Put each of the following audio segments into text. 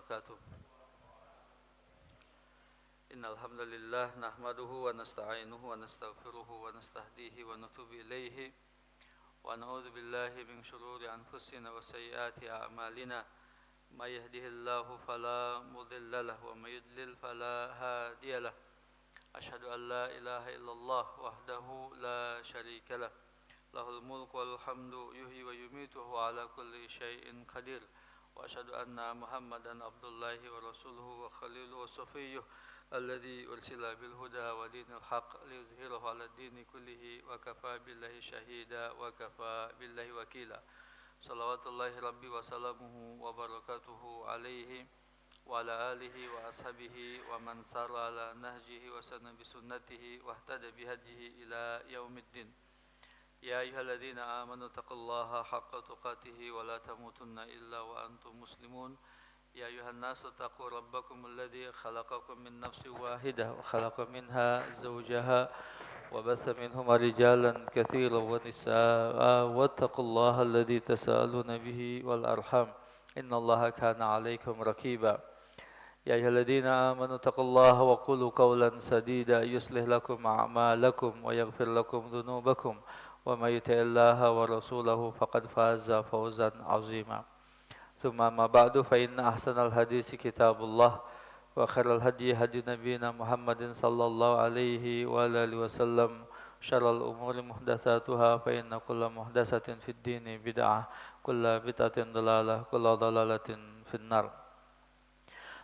وبركاته إن الحمد لله نحمده ونستعينه ونستغفره ونستهديه ونتوب إليه ونعوذ بالله من شرور أنفسنا وسيئات أعمالنا ما يهده الله فلا مضل له وما يضلل فلا هادي له أشهد أن لا إله إلا الله وحده لا شريك له له الملك والحمد يحيي ويميت وهو على كل شيء قدير وأشهد أن محمدا عبد الله ورسوله وخليله وصفيه الذي أرسل بالهدى ودين الحق ليظهره على الدين كله وكفى بالله شهيدا وكفى بالله وكيلا صلوات الله ربي وسلامه وبركاته عليه وعلى آله وأصحابه ومن سار على نهجه وسن بسنته واهتدى بهديه إلى يوم الدين يا أيها الذين آمنوا اتقوا الله حق تقاته ولا تموتن إلا وأنتم مسلمون يا أيها الناس اتقوا ربكم الذي خلقكم من نفس واحدة وخلق منها زوجها وبث منهما رجالا كثيرا ونساء واتقوا الله الذي تساءلون به والأرحام إن الله كان عليكم رقيبا يا أيها الذين آمنوا اتقوا الله وقولوا قولا سديدا يصلح لكم أعمالكم ويغفر لكم ذنوبكم ومن يطع الله ورسوله فقد فاز فوزا عظيما ثم ما بعد فإن أحسن الحديث كتاب الله وخير الهدي هدي نبينا محمد صلى الله عليه وآله وسلم شر الأمور محدثاتها فإن كل محدثة في الدين بدعة كل بدعة ضلالة كل ضلالة في النار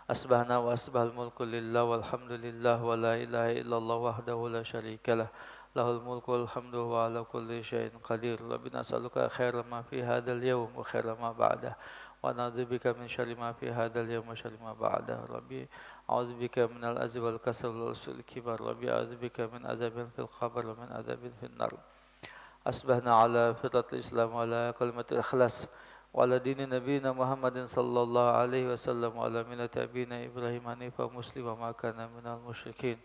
أصبحنا وأصبح الملك لله والحمد لله ولا إله إلا الله وحده لا شريك له له الملك والحمد وعلى كل شيء قدير رب نسألك خير ما في هذا اليوم وخير ما بعده ونعوذ بك من شر ما في هذا اليوم وشر ما بعده ربي أعوذ بك من العجز والكسل والسوء الكبر ربي أعوذ بك من عذاب في القبر ومن عذاب في النار أصبحنا على فطرة الإسلام وعلى كلمة الإخلاص وعلى دين نبينا محمد صلى الله عليه وسلم وعلى ملة أبينا إبراهيم حنيفا مسلما وما كان من المشركين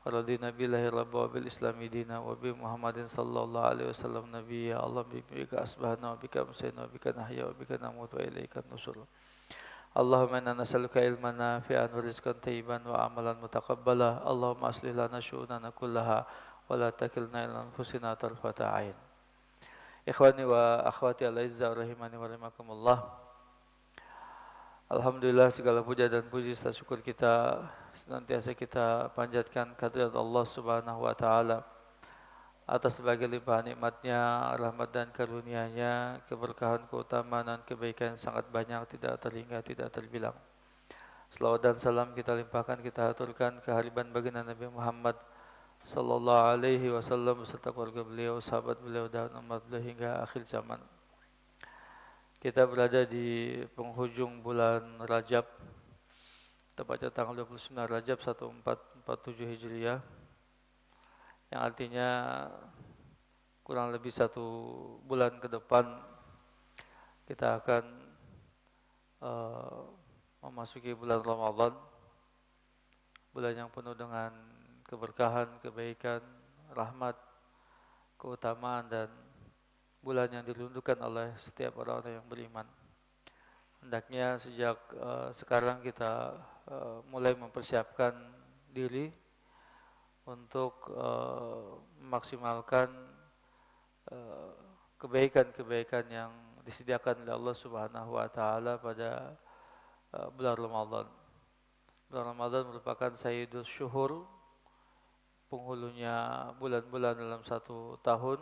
رضينا بالله ربا وبالإسلام دينا وبمحمد صلى الله عليه وسلم نبيا اللهم بك أصبحنا وبك أمسينا وبك نحيا وبك نموت وإليك النشور اللهم إنا نسألك علما نافعا ورزقا طيبا وعملا متقبلا اللهم أصلح لنا شؤوننا كلها ولا تكلنا إلى أنفسنا طرفة عين Ikhwani wa akhwati al-izzah rahimani wa rahimakumullah. Alhamdulillah segala puja dan puji serta syukur kita senantiasa kita panjatkan kehadirat Allah Subhanahu wa taala atas berbagai limpahan nikmat-Nya, rahmat dan karunia-Nya, keberkahan, keutamaan dan kebaikan sangat banyak tidak terhingga, tidak terbilang. Selawat dan salam kita limpahkan, kita haturkan kehadiran baginda Nabi Muhammad sallallahu alaihi wasallam beserta keluarga beliau, sahabat beliau dan umat beliau hingga akhir zaman. Kita berada di penghujung bulan Rajab, tepatnya tanggal 29 Rajab 1447 Hijriah, yang artinya kurang lebih 1 bulan ke depan kita akan memasuki bulan Ramadan, bulan yang penuh dengan keberkahan, kebaikan, rahmat, keutamaan dan bulan yang dilundukan oleh setiap orang yang beriman. Hendaknya sejak sekarang kita mulai mempersiapkan diri untuk memaksimalkan kebaikan-kebaikan yang disediakan oleh Allah Subhanahu wa taala pada bulan Ramadan. Bulan Ramadan merupakan sayyidus syuhur, penghulunya bulan-bulan dalam 1 tahun,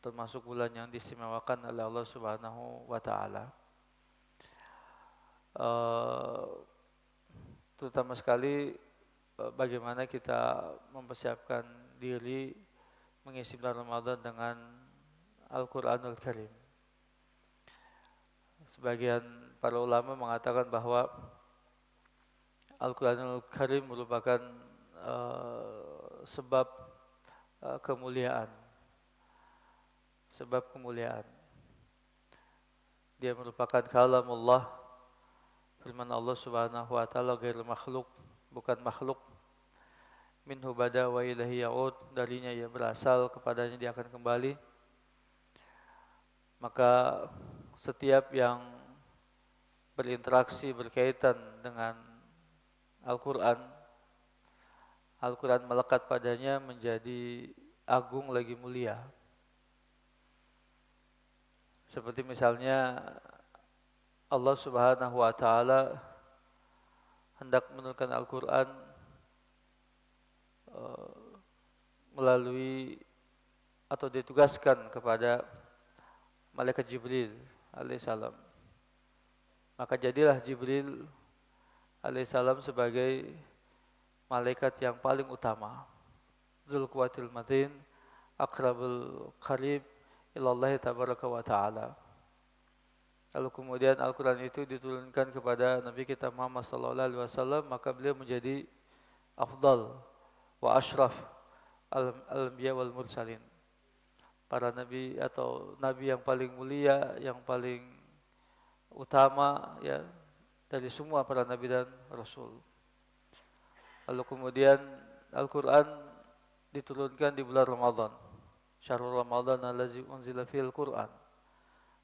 termasuk bulan yang diistimewakan oleh Allah Subhanahu wa taala. Terutama sekali bagaimana kita mempersiapkan diri mengisi bulan Ramadan dengan Al-Qur'anul Karim. Sebagian para ulama mengatakan bahwa Al-Qur'anul Karim merupakan sebab kemuliaan. Sebab kemuliaan. Dia merupakan kalamullah, firman Allah Subhanahu wa taala, ghairul makhluk, bukan makhluk. Minhu bada wa ilaihi ya'ud, darinya ia berasal, kepadanya dia akan kembali. Maka setiap yang berinteraksi, berkaitan dengan Al-Quran, Al-Quran melekat padanya menjadi agung lagi mulia. Seperti misalnya Allah Subhanahu wa taala hendak menurunkan Al-Quran melalui atau ditugaskan kepada malaikat Jibril alaihissalam. Maka jadilah Jibril alaihissalam sebagai malaikat yang paling utama. Dzul Quwwatil Matin, aqrabul qarib ilallahi tabaraka wa ta'ala. Lalu kemudian Al-Quran itu diturunkan kepada Nabi kita Muhammad sallallahu alaihi wasallam, maka beliau menjadi afdal wa ashraf al-anbiya wal mursalin. Para nabi atau nabi yang paling mulia, yang paling utama ya dari semua para nabi dan rasul. Lalu kemudian Al-Quran diturunkan di bulan Ramadan. Syahrul Ramadan allazi unzila fil Quran.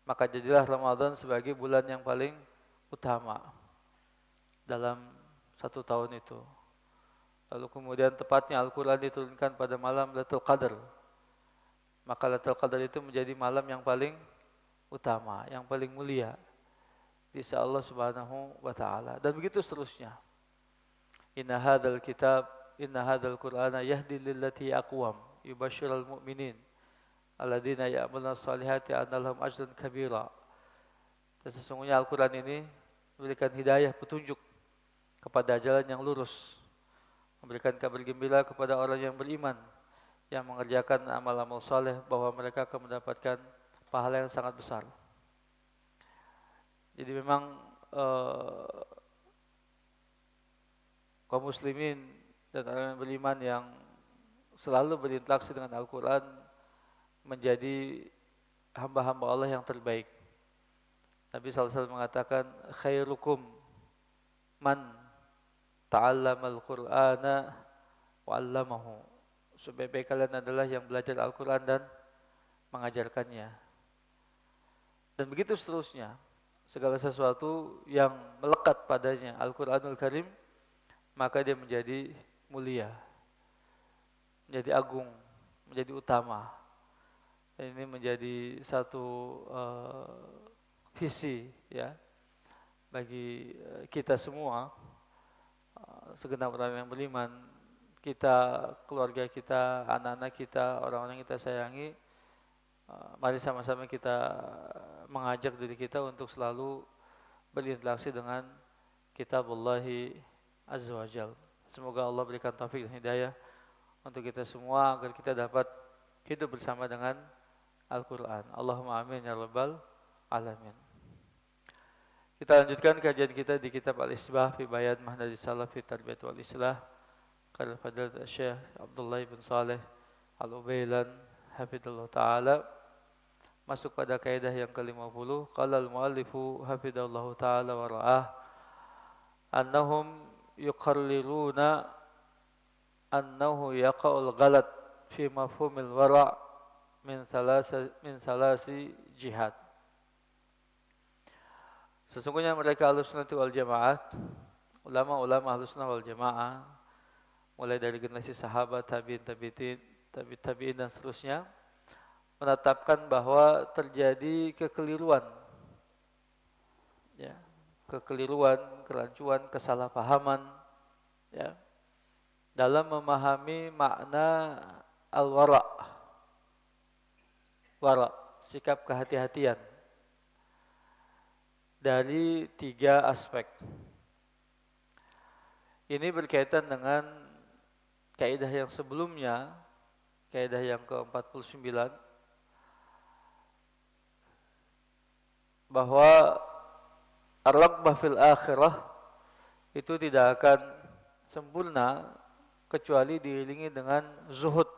Maka jadilah Ramadan sebagai bulan yang paling utama dalam satu tahun itu. Lalu kemudian tepatnya Al-Quran diturunkan pada malam Lailatul Qadar. Maka Lailatul Qadar itu menjadi malam yang paling utama, yang paling mulia di sisi Allah Subhanahu wa taala. Dan begitu seterusnya. Inna hadzal Qur'ana yahdi lillati aqwam yubashshirul mu'minin alladzina ya'maluna shalihati anna lahum ajran kabira. Dan sesungguhnya Al-Quran ini memberikan hidayah, petunjuk kepada jalan yang lurus, memberikan kabar gembira kepada orang yang beriman, yang mengerjakan amal-amal saleh, bahwa mereka akan mendapatkan pahala yang sangat besar. Jadi memang kaum muslimin dan orang yang beriman yang selalu berinteraksi dengan Al-Quran menjadi hamba-hamba Allah yang terbaik. Nabi SAW mengatakan, khairukum man ta'allamal Qur'ana wa 'allamahu. Sebaik-baik kalian adalah yang belajar Al-Quran dan mengajarkannya. Dan begitu seterusnya. Segala sesuatu yang melekat padanya Al-Quranul Karim, maka dia menjadi mulia, menjadi agung, menjadi utama. Dan ini menjadi satu visi ya bagi kita semua, segenap orang yang beriman, kita, keluarga kita, anak-anak kita, orang-orang yang kita sayangi. Mari sama-sama kita mengajak diri kita untuk selalu berinteraksi dengan Kitabullahi Azza wa Jal. Semoga Allah berikan taufik dan hidayah untuk kita semua agar kita dapat hidup bersama dengan Al-Quran. Allahumma amin ya rabbal alamin. Kita lanjutkan kajian kita di kitab Al-Isbah fi Bayan Mahnadis Salaf fi Tarbiyat wal Islah karya Fadilat Syekh Abdullah bin Saleh Al-Ubailan hafidhullah ta'ala. Masuk pada kaidah yang ke-50. Qala al-muallifu hafidhullah ta'ala wa ra'ah annahum yuqarriruna annahu yaqa'ul ghalat fi mafhumil wara' min salasi jihad. Sesungguhnya mereka Ahlussunnah wal Jamaah, ulama-ulama Ahlussunnah wal Jamaah, mulai dari generasi sahabat, tabi'in dan seterusnya, menetapkan bahwa terjadi kekeliruan, ya, kerancuan, kesalahpahaman, ya, dalam memahami makna al-wara', sikap kehati-hatian dari 3 aspek. Ini berkaitan dengan kaidah yang sebelumnya, kaidah yang ke-49, bahwa ar-raghbah fil akhirah itu tidak akan sempurna kecuali diiringi dengan zuhud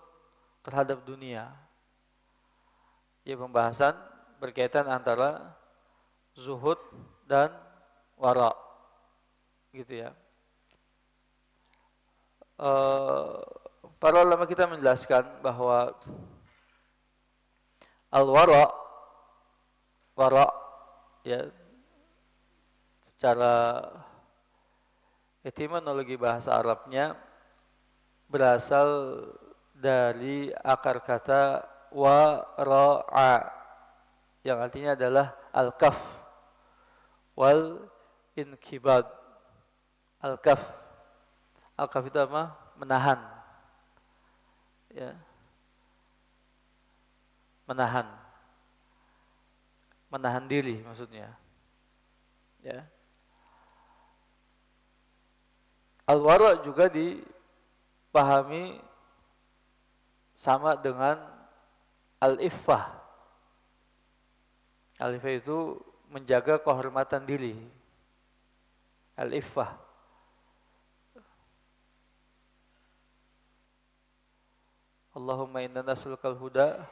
terhadap dunia. Ya, pembahasan berkaitan antara zuhud dan wara, gitu ya. Para ulama kita menjelaskan bahwa al-wara, ya, secara etimologi bahasa Arabnya berasal dari akar kata wara'a yang artinya adalah al-kaf wal inkibad. Al-kaf itu apa? Menahan, ya, menahan diri maksudnya, ya. Al-wara juga dipahami sama dengan al-iffah. Al-iffah itu menjaga kehormatan diri. Al-iffah. Allahumma inna nas'alukal huda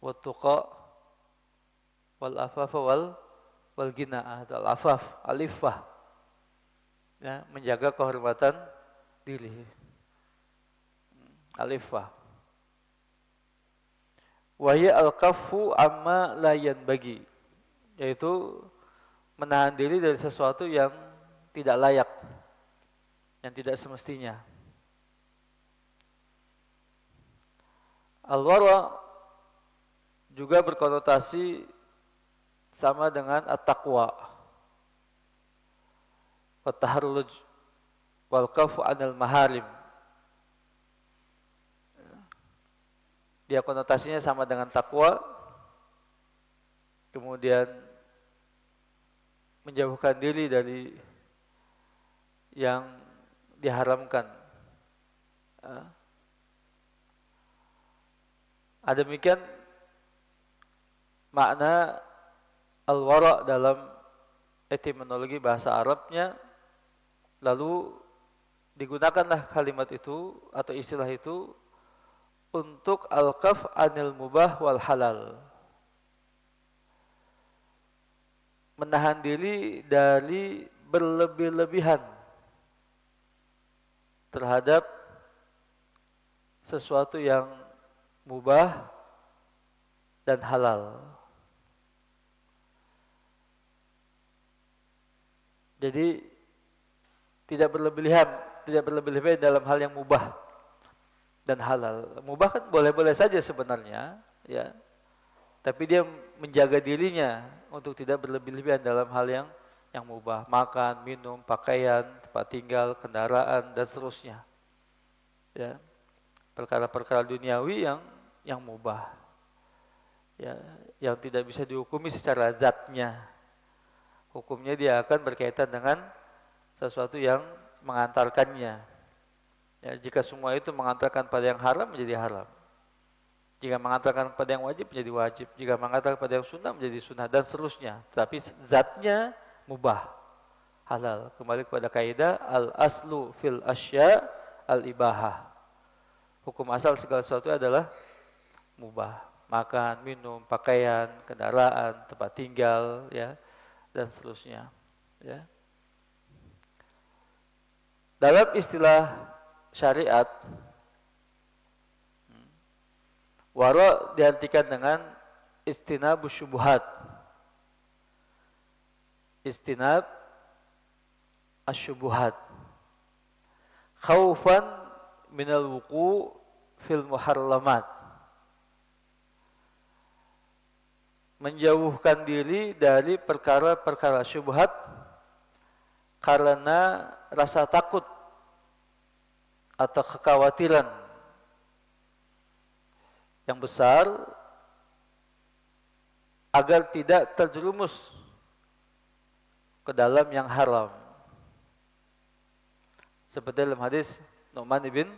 wat tuqa wal afafa wal ghina. Al-afaf, al-iffah. Ya, menjaga kehormatan diri. Al-iffah. Wa hiya al-kaffu amma la yanbaghi, yaitu menahan diri dari sesuatu yang tidak layak, yang tidak semestinya. Al-wara juga berkonotasi sama dengan at-taqwa, wat-taharruj, wal kafu 'anil maharim. Dia konotasinya sama dengan takwa, kemudian menjauhkan diri dari yang diharamkan. Demikian makna al-wara dalam etimologi bahasa Arabnya. Lalu digunakanlah kalimat itu atau istilah itu untuk al-kaf anil mubah wal halal, menahan diri dari berlebih-lebihan terhadap sesuatu yang mubah dan halal. Jadi tidak berlebih-lebihan dalam hal yang mubah dan halal. Mubah kan boleh-boleh saja sebenarnya, ya. Tapi dia menjaga dirinya untuk tidak berlebih-lebihan dalam hal yang mubah, makan, minum, pakaian, tempat tinggal, kendaraan dan seterusnya. Ya. Perkara-perkara duniawi yang mubah. Ya, yang tidak bisa dihukumi secara zatnya. Hukumnya dia akan berkaitan dengan sesuatu yang mengantarkannya. Ya, jika semua itu mengantarkan pada yang haram menjadi haram. Jika mengantarkan pada yang wajib menjadi wajib. Jika mengantarkan pada yang sunnah menjadi sunnah dan seterusnya. Tapi zatnya mubah, halal. Kembali kepada kaidah al-aslu fil asya al-ibahah. Hukum asal segala sesuatu adalah mubah. Makan, minum, pakaian, kendaraan, tempat tinggal, ya, dan seterusnya. Ya. Dalam istilah syariat, wara diartikan dengan istinab syubhat. Istinab asyubuhat. Khaufan minal wuqu' fil muharramat. Menjauhkan diri dari perkara-perkara syubhat karena rasa takut atau kekhawatiran yang besar agar tidak terjerumus ke dalam yang haram. Seperti dalam hadis Nu'man ibn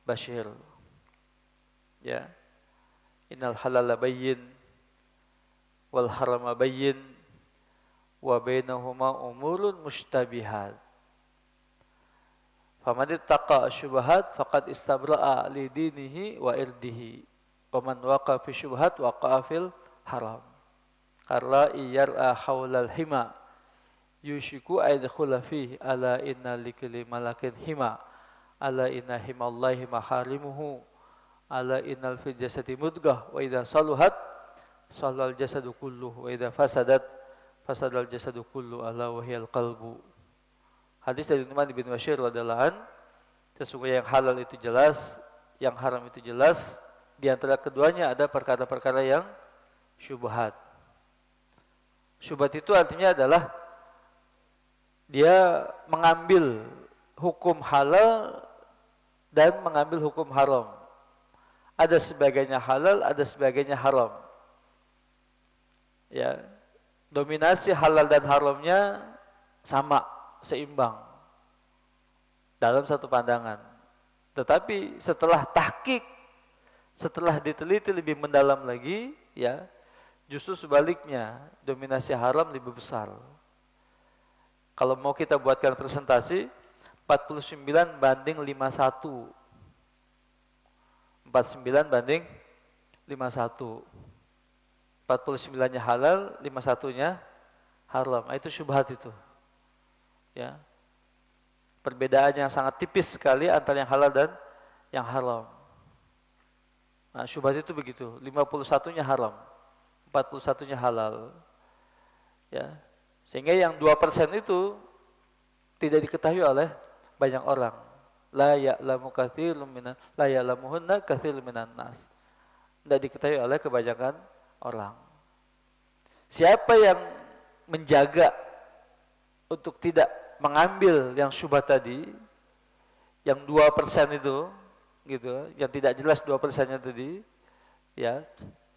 Bashir. Ya. Innal halala bayyin wal harama bayyin wa bainahuma umurun mushtabihat. Faman ittaqa syubhat faqad istabra'a li dinihi wa irdihi. Wa man waqa fi syubhat waqa'a fil haram. Karla iyar'a haulal hima yushiku aydkhula fihi ala inna likulli malakin hima ala inna himallahi maharimuhu ala innal fil jasadi mudghah wa idza saluhat salal jasadu kulluhu wa idza fasadat fasadal jasadu kullu ala wahyal qalbu. Hadis dari Nu'man bin Bashir radhiyallahu an, sesungguhnya yang halal itu jelas, yang haram itu jelas, di antara keduanya ada perkara-perkara yang syubhat. Syubhat itu artinya adalah dia mengambil hukum halal dan mengambil hukum haram. Ada sebagainya halal, ada sebagainya haram. Ya, dominasi halal dan haramnya sama, seimbang dalam satu pandangan. Tetapi setelah tahqiq, setelah diteliti lebih mendalam lagi, ya, justru sebaliknya, dominasi haram lebih besar. Kalau mau kita buatkan presentasi, 49 banding 51. 49 banding 51. 49-nya halal, 51-nya haram. Itu syubhat itu. Ya. Perbedaan yang sangat tipis sekali antara yang halal dan yang haram. Nah, syubhat itu begitu. 51-nya haram, 41-nya halal. Ya. Sehingga yang 2% itu tidak diketahui oleh banyak orang. La ya'lamu katsirun minan la ya'lamuhunna katsirun minan nas. Tidak diketahui oleh kebanyakan orang. Siapa yang menjaga untuk tidak mengambil yang syubhat tadi, yang 2% itu, gitu, yang tidak jelas 2%-nya tadi, ya,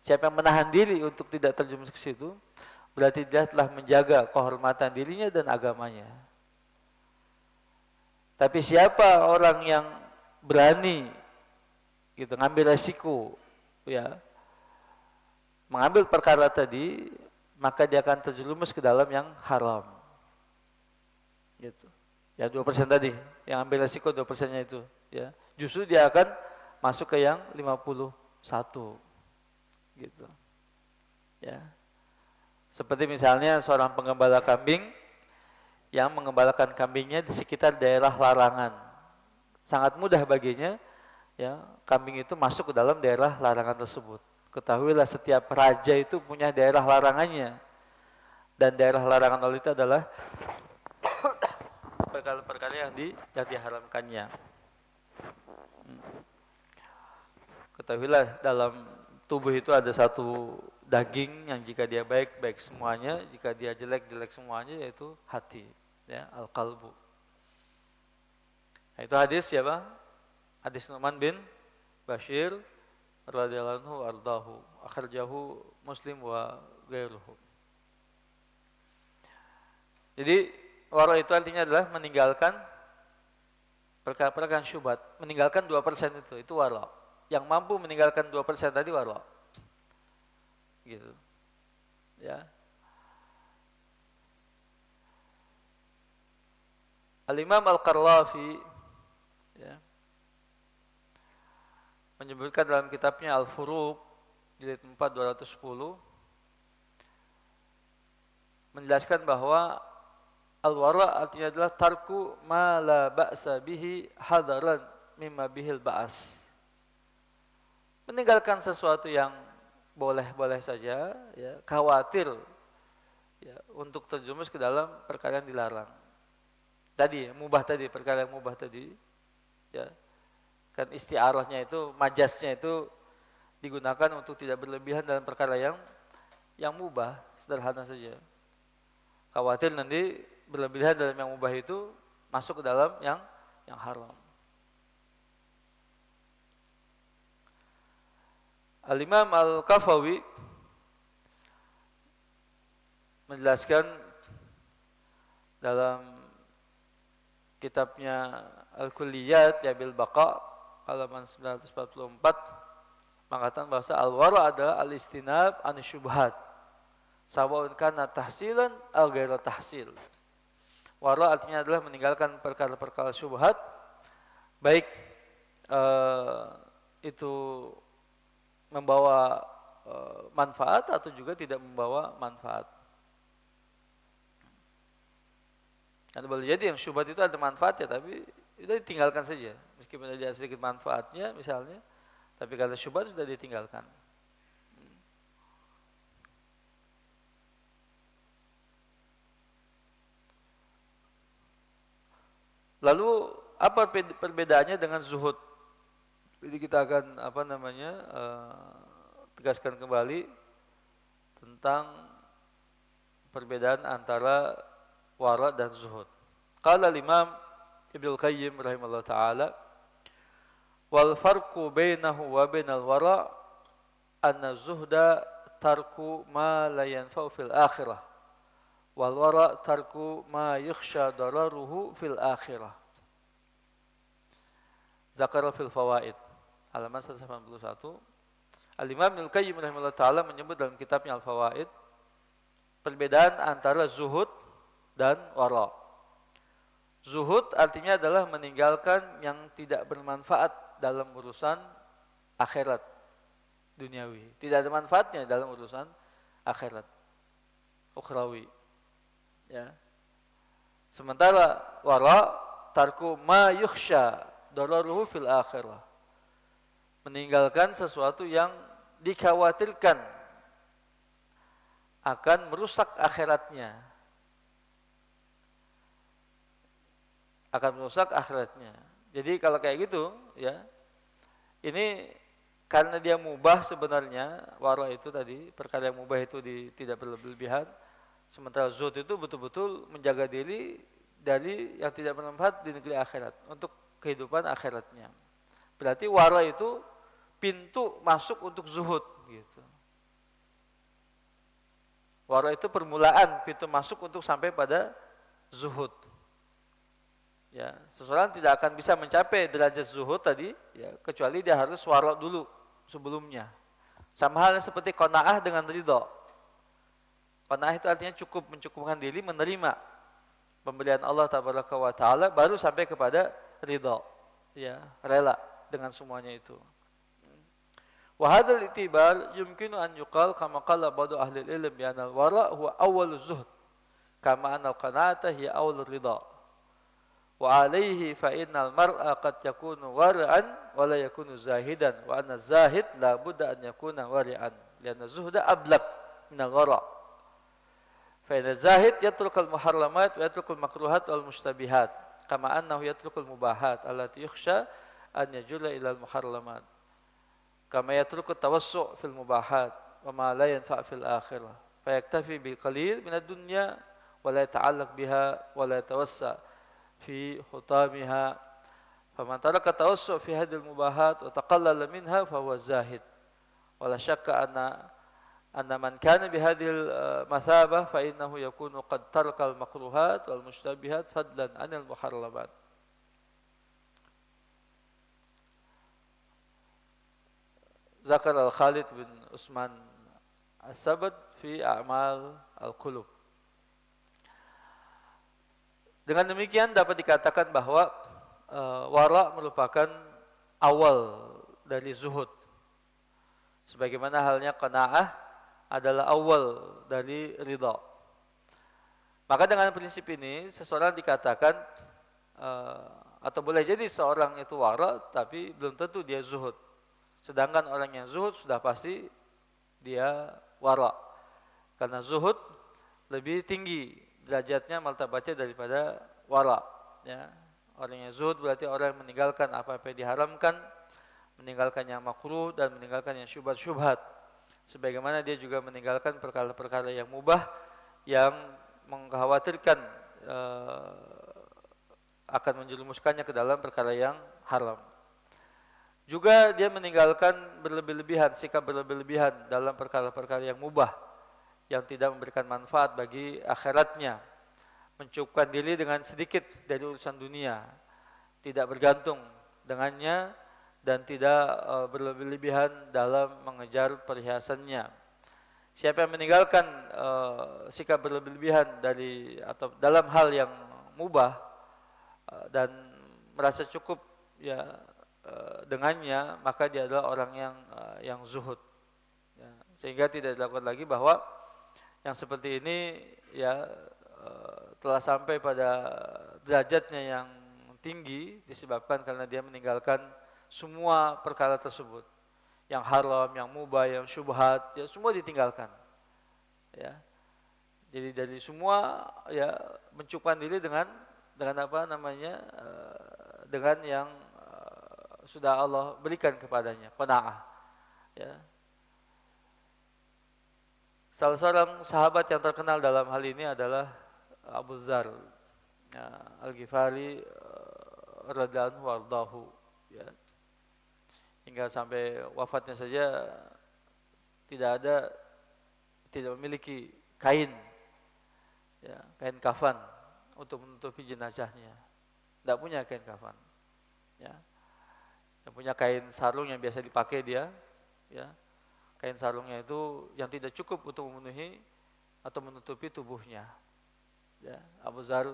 siapa yang menahan diri untuk tidak terjerumus ke situ, berarti dia telah menjaga kehormatan dirinya dan agamanya. Tapi siapa orang yang berani gitu ngambil resiko, ya, mengambil perkara tadi, maka dia akan terjerumus ke dalam yang haram. Gitu. Ya 2% tadi, yang ambil resiko 2%-nya itu, ya. Justru dia akan masuk ke yang 51. Gitu. Ya. Seperti misalnya seorang penggembala kambing yang mengembalakan kambingnya di sekitar daerah larangan. Sangat mudah baginya, ya, kambing itu masuk ke dalam daerah larangan tersebut. Ketahuilah setiap raja itu punya daerah larangannya. Dan daerah larangan Allah itu adalah perkara-perkara yang diharamkannya. Ketahuilah dalam tubuh itu ada satu daging yang jika dia baik, baik semuanya, jika dia jelek, jelek semuanya, yaitu hati, ya, al-qalbu. Nah, itu hadis siapa? Hadis Nu'man bin Bashir radhiyallahu anhu ardahu, akhrajahu Muslim wa ghairuhu. Jadi wara itu artinya adalah meninggalkan perkara-perkara syubhat, meninggalkan 2% itu wara. Yang mampu meninggalkan 2% tadi wara. Gitu. Ya. Al-Imam Al-Qarlafi, ya, menyebutkan dalam kitabnya Al-Furuq jilid 4 210 menjelaskan bahwa al-wara artinya adalah tarku ma la ba'sa bihi hadaran mimma bihil ba'as. Meninggalkan sesuatu yang boleh-boleh saja, ya, khawatir, ya, untuk terjerumus ke dalam perkara yang dilarang. Tadi, mubah tadi, perkara yang mubah tadi, ya, kan isti'arahnya itu, majasnya itu digunakan untuk tidak berlebihan dalam perkara yang mubah, sederhana saja. Khawatir nanti berlebihan dalam yang mubah itu masuk ke dalam yang haram. Al-Imam Al-Kafawi menjelaskan dalam kitabnya Al-Kulliyat ya bil Baqa halaman 944 mengatakan bahwa al-wara adalah al-istinab an syubhat sawa'un kana tahsilan aw ghairu tahsil. Wara artinya adalah meninggalkan perkara-perkara syubhat, baik itu membawa manfaat atau juga tidak membawa manfaat. Dan boleh jadi yang syubhat itu ada manfaatnya, tapi itu ditinggalkan saja. Meskipun ada sedikit manfaatnya misalnya, tapi kalau syubhat sudah ditinggalkan. Lalu apa perbedaannya dengan zuhud? Jadi kita akan tegaskan kembali tentang perbedaan antara wara dan zuhud. Qala al-Imam Ibnu Qayyim rahimahullah taala, wal farqu bainahu wa bainal wara anna zuhda tarku ma la yanfa'u fil akhirah wal wara tarku ma yukhsha dararuhu fil akhirah. Zakara fil fawaid halaman 181. Al-Imam Ibnu Qayyim rahimahullah taala menyebut dalam kitabnya Al-Fawaid perbedaan antara zuhud dan wara. Zuhud artinya adalah meninggalkan yang tidak bermanfaat dalam urusan akhirat duniawi. Tidak ada manfaatnya dalam urusan akhirat ukhrawi. Ya. Sementara wara tarku ma yukhsha dararuhu fil akhirah. Meninggalkan sesuatu yang dikhawatirkan akan merusak akhiratnya. Akan merusak akhiratnya. Jadi kalau kayak gitu, ya, ini karena dia mubah sebenarnya, wara itu tadi, perkara yang mubah itu tidak berlebihan. Sementara zuhud itu betul-betul menjaga diri dari yang tidak bermanfaat di negeri akhirat, untuk kehidupan akhiratnya. Berarti wara itu pintu masuk untuk zuhud, gitu. Wara itu permulaan pintu masuk untuk sampai pada zuhud. Ya, seseorang tidak akan bisa mencapai derajat zuhud tadi, ya, kecuali dia harus wara dulu sebelumnya. Sama halnya seperti qanaah dengan ridha. Qanaah itu artinya cukup, mencukupkan diri, menerima pemberian Allah tabaraka wa taala, baru sampai kepada ridha. Ya, rela dengan semuanya itu. Wa hadzal itibar yumkinu an yuqal kama qala ba'du ahli al-ilm bi anna al-wara' huwa awwal zuhd kama anna al-qana'ata hiya awwal ridha. Wa alayhi fa innal mar'a qad yakunu wara'an wa la yakunu zahidan wa anna zahid la budda an yakuna wari'an lianna zuhda ablaq min al-wara'. Fa inna zahid yatrukul muharramat wa yatrukul makruhat wal mushtabihat kama annahu yatrukul mubahat allati yukhsha an yajula ila al-muharramat. Kama yatrukut tawassu' fil mubahat wa ma la yanfa' fil akhirah fa yaktafi bil qalil min ad-dunya wa la yata'allaq biha wa la yatawassa' fi khutamiha. Faman taraka tawassu' fi hadhil mubahat wa taqallala minha fa huwa zahid wa la syakka anna man kana bi hadhil mathabah fa innahu yakunu qad taraka al makruhat wal mushtabihat fadlan anil muharramat. Zakar al-Khalid bin Utsman as-Sabad fi a'mal al-qulub. Dengan demikian dapat dikatakan bahwa wara merupakan awal dari zuhud. Sebagaimana halnya qanaah adalah awal dari ridha. Maka dengan prinsip ini seseorang dikatakan atau boleh jadi seorang itu wara tapi belum tentu dia zuhud. Sedangkan orang yang zuhud sudah pasti dia wara. Karena zuhud lebih tinggi derajatnya, martabatnya daripada wara. Ya. Orang yang zuhud berarti orang yang meninggalkan apa-apa yang diharamkan, meninggalkan yang makruh dan meninggalkan yang syubhat-syubhat. Sebagaimana dia juga meninggalkan perkara-perkara yang mubah yang mengkhawatirkan akan menjerumuskannya ke dalam perkara yang haram. Juga dia meninggalkan berlebih-lebihan, sikap berlebih-lebihan dalam perkara-perkara yang mubah, yang tidak memberikan manfaat bagi akhiratnya. Mencukupkan diri dengan sedikit dari urusan dunia, tidak bergantung dengannya, dan tidak berlebih-lebihan dalam mengejar perhiasannya. Siapa yang meninggalkan sikap berlebih-lebihan atau dalam hal yang mubah dan merasa cukup ya dengannya, maka dia adalah orang yang zuhud. Ya, sehingga tidak dilakukan lagi bahwa yang seperti ini ya telah sampai pada derajatnya yang tinggi disebabkan karena dia meninggalkan semua perkara tersebut, yang haram, yang mubah, yang syubhat, ya semua ditinggalkan. Ya, jadi dari semua ya mencukupkan diri dengan dengan apa namanya? Dengan yang sudah Allah berikan kepadanya, qanaah. Ya. Salah seorang sahabat yang terkenal dalam hal ini adalah Abu Dzar Al-Ghifari radhiyallahu anhu, ya. Hingga sampai wafatnya saja tidak memiliki kain, ya, kain kafan untuk menutupi jenazahnya. Tidak punya kain kafan, ya. Yang punya kain sarung yang biasa dipakai dia, ya. Kain sarungnya itu yang tidak cukup untuk memenuhi atau menutupi tubuhnya. Ya, Abu Dzar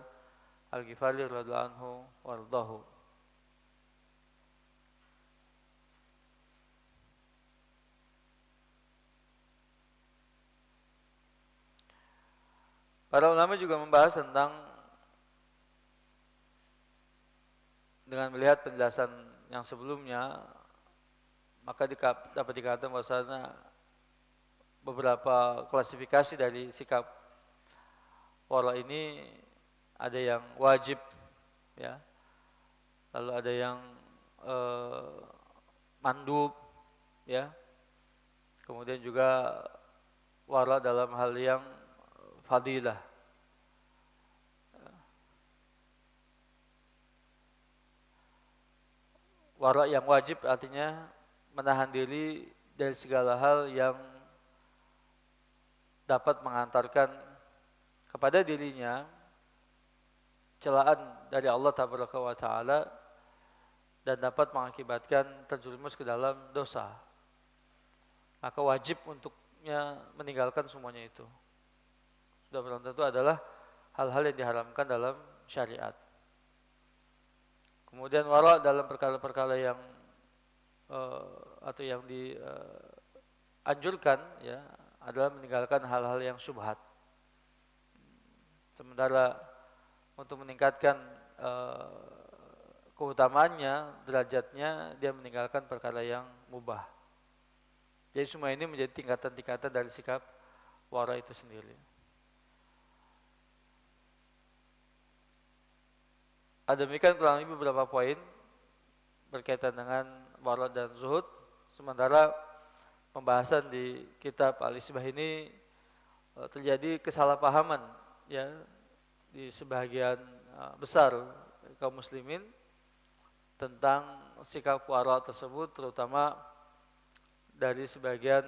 Al-Ghifari radhiyallahu anhu wardahu. Para ulama juga membahas tentang dengan melihat penjelasan yang sebelumnya, maka dapat dikatakan bahwasanya beberapa klasifikasi dari sikap wara ini ada yang wajib, ya, lalu ada yang mandub, ya, kemudian juga wara dalam hal yang fadilah. Wara yang wajib artinya menahan diri dari segala hal yang dapat mengantarkan kepada dirinya celaan dari Allah Tabaraka wa Ta'ala dan dapat mengakibatkan terjerumus ke dalam dosa. Maka wajib untuknya meninggalkan semuanya itu. Sudah belum tentu adalah hal-hal yang diharamkan dalam syariat. Kemudian wara dalam perkara-perkara yang atau yang dianjurkan, ya, adalah meninggalkan hal-hal yang syubhat. Sementara untuk meningkatkan keutamaannya, derajatnya, dia meninggalkan perkara yang mubah. Jadi semua ini menjadi tingkatan-tingkatan dari sikap wara itu sendiri. Ada demikian kurang lebih beberapa poin berkaitan dengan wara dan zuhud. Sementara pembahasan di kitab Al-Isbah ini terjadi kesalahpahaman, ya, di sebagian besar kaum muslimin tentang sikap wara tersebut, terutama dari sebagian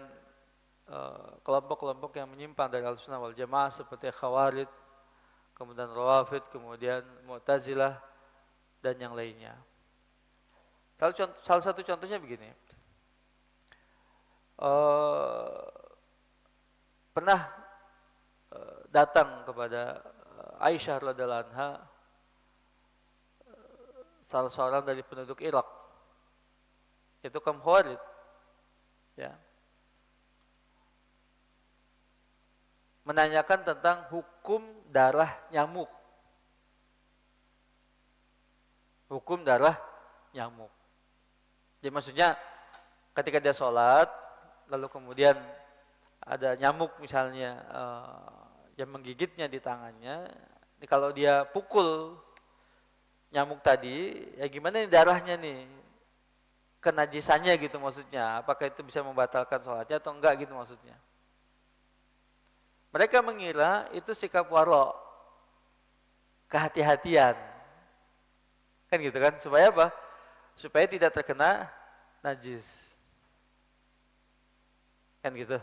kelompok-kelompok yang menyimpang dari Ahlussunnah wal Jamaah seperti Khawarij, kemudian Rawafid, kemudian Mu'tazilah dan yang lainnya. Salah satu contohnya begini. Pernah datang kepada Aisyah radhiyallahu anha salah seorang dari penduduk Irak, itu kaum Khawarij, ya, menanyakan tentang hukum darah nyamuk. Hukum darah nyamuk. Jadi maksudnya ketika dia sholat, lalu kemudian ada nyamuk misalnya yang menggigitnya di tangannya, kalau dia pukul nyamuk tadi, ya gimana nih darahnya nih, kenajisannya gitu maksudnya, apakah itu bisa membatalkan sholatnya atau enggak gitu maksudnya. Mereka mengira itu sikap wara, kehati-hatian, kan gitu kan, supaya apa? Supaya tidak terkena najis, kan gitu.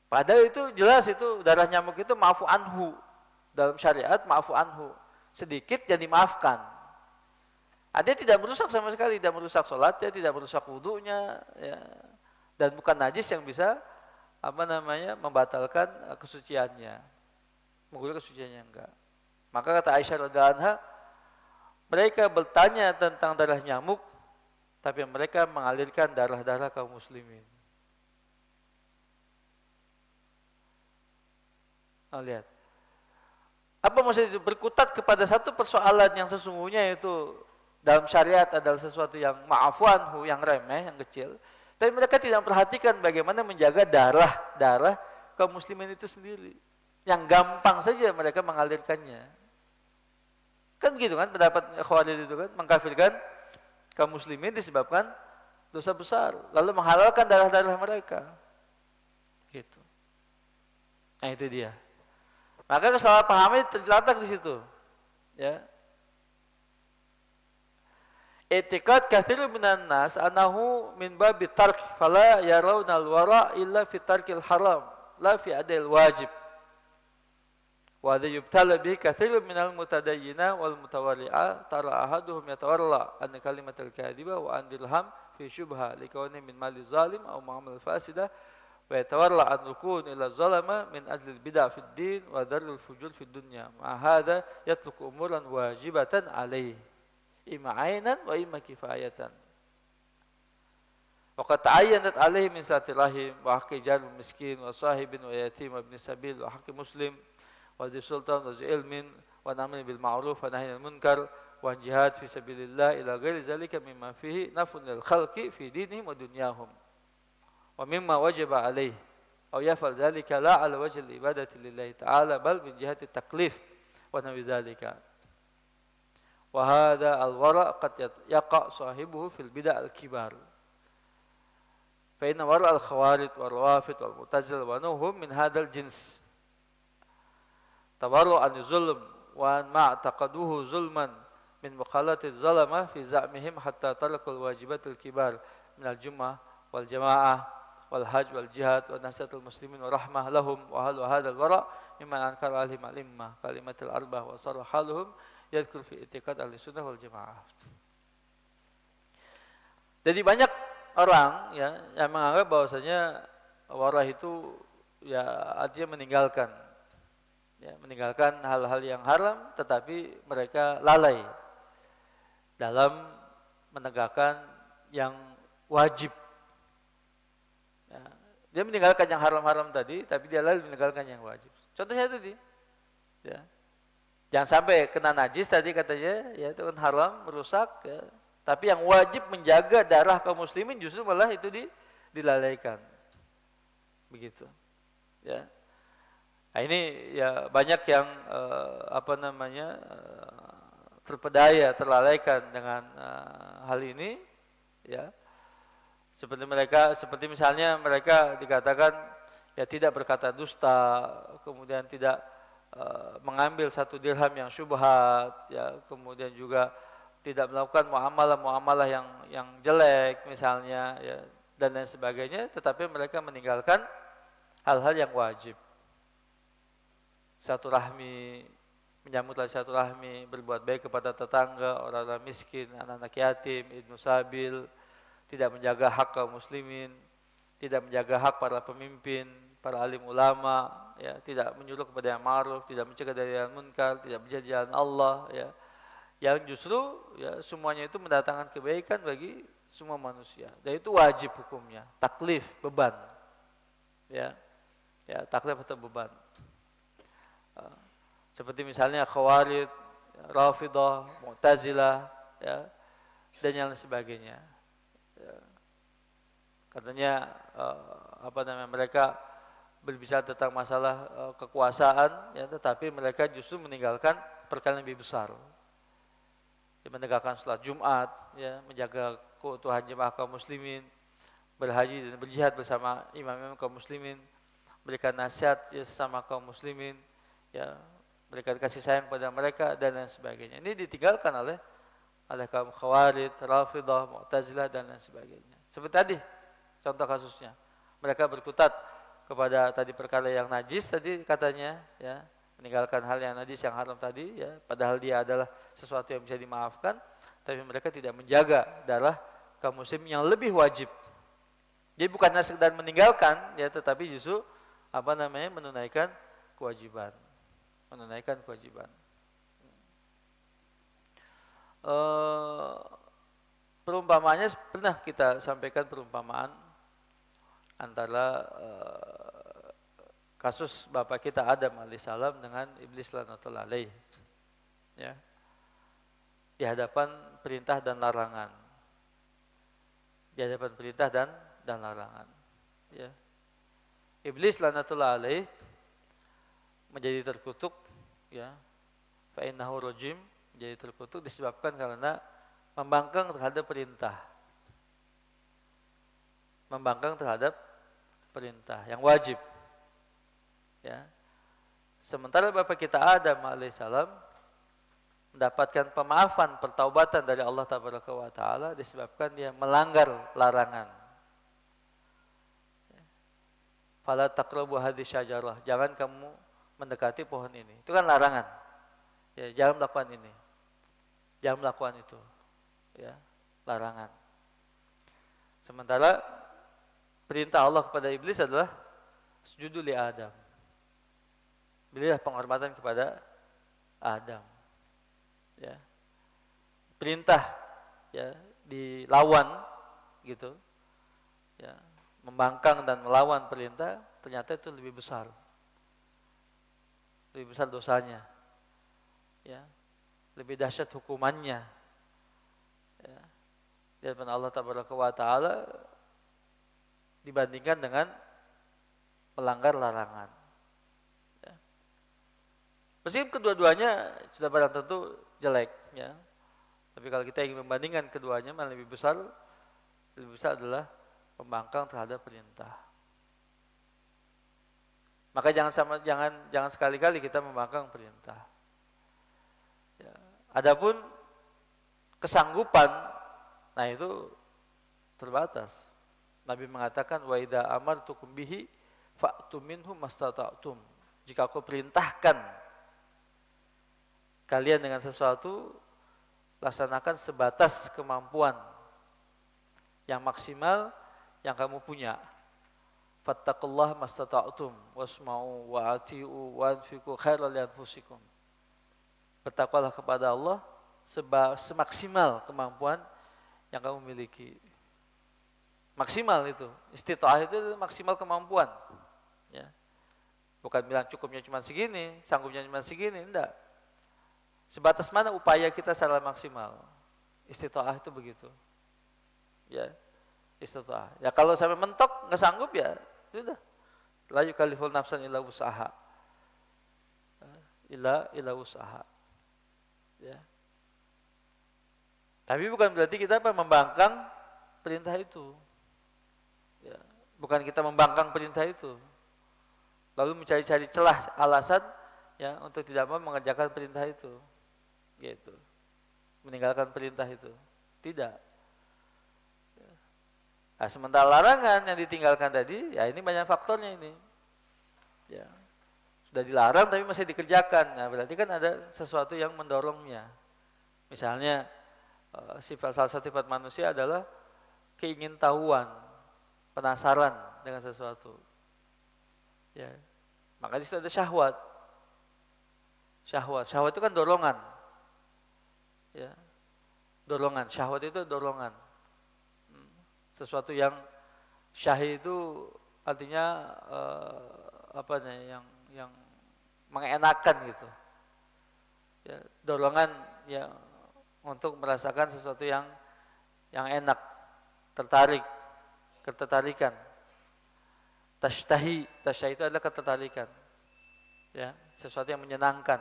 Padahal itu jelas itu darah nyamuk itu ma'fu anhu, dalam syariat ma'fu anhu, sedikit yang dimaafkan. Dia tidak merusak sama sekali, tidak merusak sholatnya, tidak merusak wudunya, ya, dan bukan najis yang bisa membatalkan kesuciannya, menggugurkan kesuciannya, enggak. Maka kata Aisyah radhiyallahu anha, mereka bertanya tentang darah nyamuk, tapi mereka mengalirkan darah-darah kaum muslimin. Lihat, apa maksud itu? Berkutat kepada satu persoalan yang sesungguhnya itu dalam syariat adalah sesuatu yang ma'fu anhu, yang remeh, yang kecil. Tapi mereka tidak memperhatikan bagaimana menjaga darah kaum muslimin itu sendiri. Yang gampang saja mereka mengalirkannya. Kan begitu kan pendapat Khawarij itu kan, mengkafirkan kaum muslimin disebabkan dosa besar, lalu menghalalkan darah-darah mereka. Gitu. Nah itu dia. Maka kesalahpahaman terletak di situ. Ya. I'tiqad katsirun minan nas annahu min babi tark fala yarawna al-wara illa fi tarkil haram la fi adil wajib. Wa hadha yubtala bihi katsirun minal mutadayyina wal mutawalli'a tara ahaduhum yatawarla an kalimatul kadhiba wa an dirham fi syubha likawni min mali zalim aw muamalah fasida wa yatawarla an rukun ila zalama min ajli al-bid'ah fid din wa darul fujur fid dunya. Ma hadha yatruku umuran wajibatan alaihi imma ainan wa imma kifayatan. Wa qad ta'ayyanat alaihi min satirahim wa haqqi jarul miskin wa sahibin wa yatim wa ibn sabil wa haqqi muslim wa di sultan wa zi ilmin wa namri bil ma'ruf wa nahyi anil munkar wa jihad fi sabilillah ila ghairi zalika mimma fihi naf'un lil khalqi fi dinihim wa dunyahum wa mimma wajaba alaihi aw yaf'al dhalika la ala wajhi al ibadati lillahi ta'ala bal min jihati taklif wa nawi dhalika. Wa hadha al-wara' qad yaqa sahibuhu fil bid'ah al-kibar. Fa inna wara' al-khawarij wal rawafid wal mu'tazilah wa nuhum min hadzal jins. Tawarru an zulm wa an ma'taqaduhu zulman min mukhalati zalama fi za'mihim hatta tarakul wajibatul kibar min al-jum'ah wal jama'ah wal hajj wal jihad wa nasatul muslimin wa rahmah lahum wa hadha al-wara' mimman ankara alihim al-imma kalimatul arba'ah wa sarah haluhum yadhkur fi i'tiqad ahli-sunnah wal jamaah. Jadi banyak orang ya yang menganggap bahwasanya warah itu ya artinya meninggalkan hal-hal yang haram, tetapi mereka lalai dalam menegakkan yang wajib. Ya, dia meninggalkan yang haram-haram tadi, tapi dia lalai meninggalkan yang wajib. Contohnya tadi, ya. Jangan sampai kena najis tadi katanya, ya itu kan haram, merusak. Ya. Tapi yang wajib menjaga darah kaum muslimin justru malah itu dilalaikan. Begitu. Ya. Nah, ini ya banyak yang terpedaya, terlalaikan dengan hal ini. Ya. Seperti misalnya mereka dikatakan ya tidak berkata dusta, kemudian tidak mengambil satu dirham yang syubhat, ya, kemudian juga tidak melakukan muamalah yang jelek misalnya, ya, dan lain sebagainya, tetapi mereka meninggalkan hal-hal yang wajib. Silaturahmi, menyambut silaturahmi, berbuat baik kepada tetangga, orang-orang miskin, anak-anak yatim, ibnu sabil, tidak menjaga hak kaum muslimin, tidak menjaga hak para pemimpin, para alim ulama, ya, tidak menyuruh kepada yang ma'ruf, tidak mencegah dari yang munkar, tidak menjadi jalan Allah, ya. Yang justru ya semuanya itu mendatangkan kebaikan bagi semua manusia. Dan itu wajib hukumnya, taklif, beban. Ya. Ya, taklif atau beban. Seperti misalnya Khawarij, Rafidah, Mu'tazilah, ya, dan yang sebagainya. Ya. Katanya mereka berbicara tentang masalah kekuasaan, ya, tetapi mereka justru meninggalkan perkara yang lebih besar. Ya, menegakkan salat Jumat, ya, menjaga keutuhan jemaah kaum muslimin, berhaji dan berjihad bersama imam-imam kaum muslimin, berikan nasihat ya, sesama kaum muslimin, ya, berikan kasih sayang pada mereka dan lain sebagainya. Ini ditinggalkan oleh kaum Khawarij, Rafidah, Mu'tazilah dan lain sebagainya. Seperti tadi contoh kasusnya, mereka berkutat kepada tadi perkara yang najis tadi katanya, ya, meninggalkan hal yang najis yang haram tadi, ya, padahal dia adalah sesuatu yang bisa dimaafkan, tapi mereka tidak menjaga darah kaum muslim yang lebih wajib. Jadi bukan sekedar meninggalkan, ya, tetapi justru menunaikan kewajiban. Perumpamaannya pernah kita sampaikan perumpamaan antara kasus bapak kita Adam alaihissalam dengan iblis laknatullah alaih, ya, di hadapan perintah dan larangan, ya. Iblis laknatullah alaih menjadi terkutuk, ya, fa innahu rajim, menjadi terkutuk disebabkan karena membangkang terhadap perintah. Membangkang terhadap perintah yang wajib. Ya. Sementara Bapak kita Adam alaihissalam mendapatkan pemaafan, pertaubatan dari Allah Taala disebabkan dia melanggar larangan. Fala taqrabu hadhihi syajarah. Jangan kamu mendekati pohon ini. Itu kan larangan. Ya, jangan melakukan ini. Jangan melakukan itu. Ya, larangan. Sementara perintah Allah kepada iblis adalah sujudu li Adam. Berilah penghormatan kepada Adam. Ya. Perintah ya dilawan gitu. Ya, membangkang dan melawan perintah ternyata itu lebih besar. Lebih besar dosanya. Ya. Lebih dahsyat hukumannya. Ya. Di hadapan Allah Taala dibandingkan dengan melanggar larangan. Ya. Meskipun kedua-duanya sudah barang tentu jelek, ya. Tapi kalau kita ingin membandingkan keduanya, mana lebih besar adalah pembangkang terhadap perintah. Maka jangan sekali-kali kita membangkang perintah. Ya. Adapun kesanggupan, nah itu terbatas. Nabi mengatakan wa idza amartukum bihi fa'tu minhu mastata'tum. Jika aku perintahkan kalian dengan sesuatu, laksanakan sebatas kemampuan yang maksimal yang kamu punya. Fattaqullaha mastata'tum wasma'u wa ati'u wa anfiqu khairan li anfusikum. Bertakwalah kepada Allah semaksimal kemampuan yang kamu miliki. Maksimal itu, istita'ah itu maksimal kemampuan. Ya. Bukan bilang cukupnya cuma segini, sanggupnya cuma segini, enggak. Sebatas mana upaya kita secara maksimal. Istita'ah itu begitu. Ya, istita'ah. Ya kalau sampai mentok nggak sanggup ya, sudah. La yukalliful nafsan illa wus'aha. Illa wus'aha. Ya. Tapi bukan berarti kita membangkang perintah itu. Ya, bukan kita membangkang perintah itu, lalu mencari-cari celah alasan ya untuk tidak mau mengerjakan perintah itu, gitu, meninggalkan perintah itu, tidak. Ya. Nah, sementara larangan yang ditinggalkan tadi, ya ini banyak faktornya ini. Ya, sudah dilarang tapi masih dikerjakan, nah berarti kan ada sesuatu yang mendorongnya. Misalnya salah satu sifat manusia adalah keingintahuan. Penasaran dengan sesuatu. Ya. Maka di situ ada syahwat. Syahwat itu kan dorongan. Ya. Dorongan, syahwat itu dorongan. Sesuatu yang syahih itu artinya yang mengenakan gitu. Ya, dorongan ya untuk merasakan sesuatu yang enak, tertarik. Ketertarikan. Tashtahi itu adalah ketertarikan. Ya, sesuatu yang menyenangkan.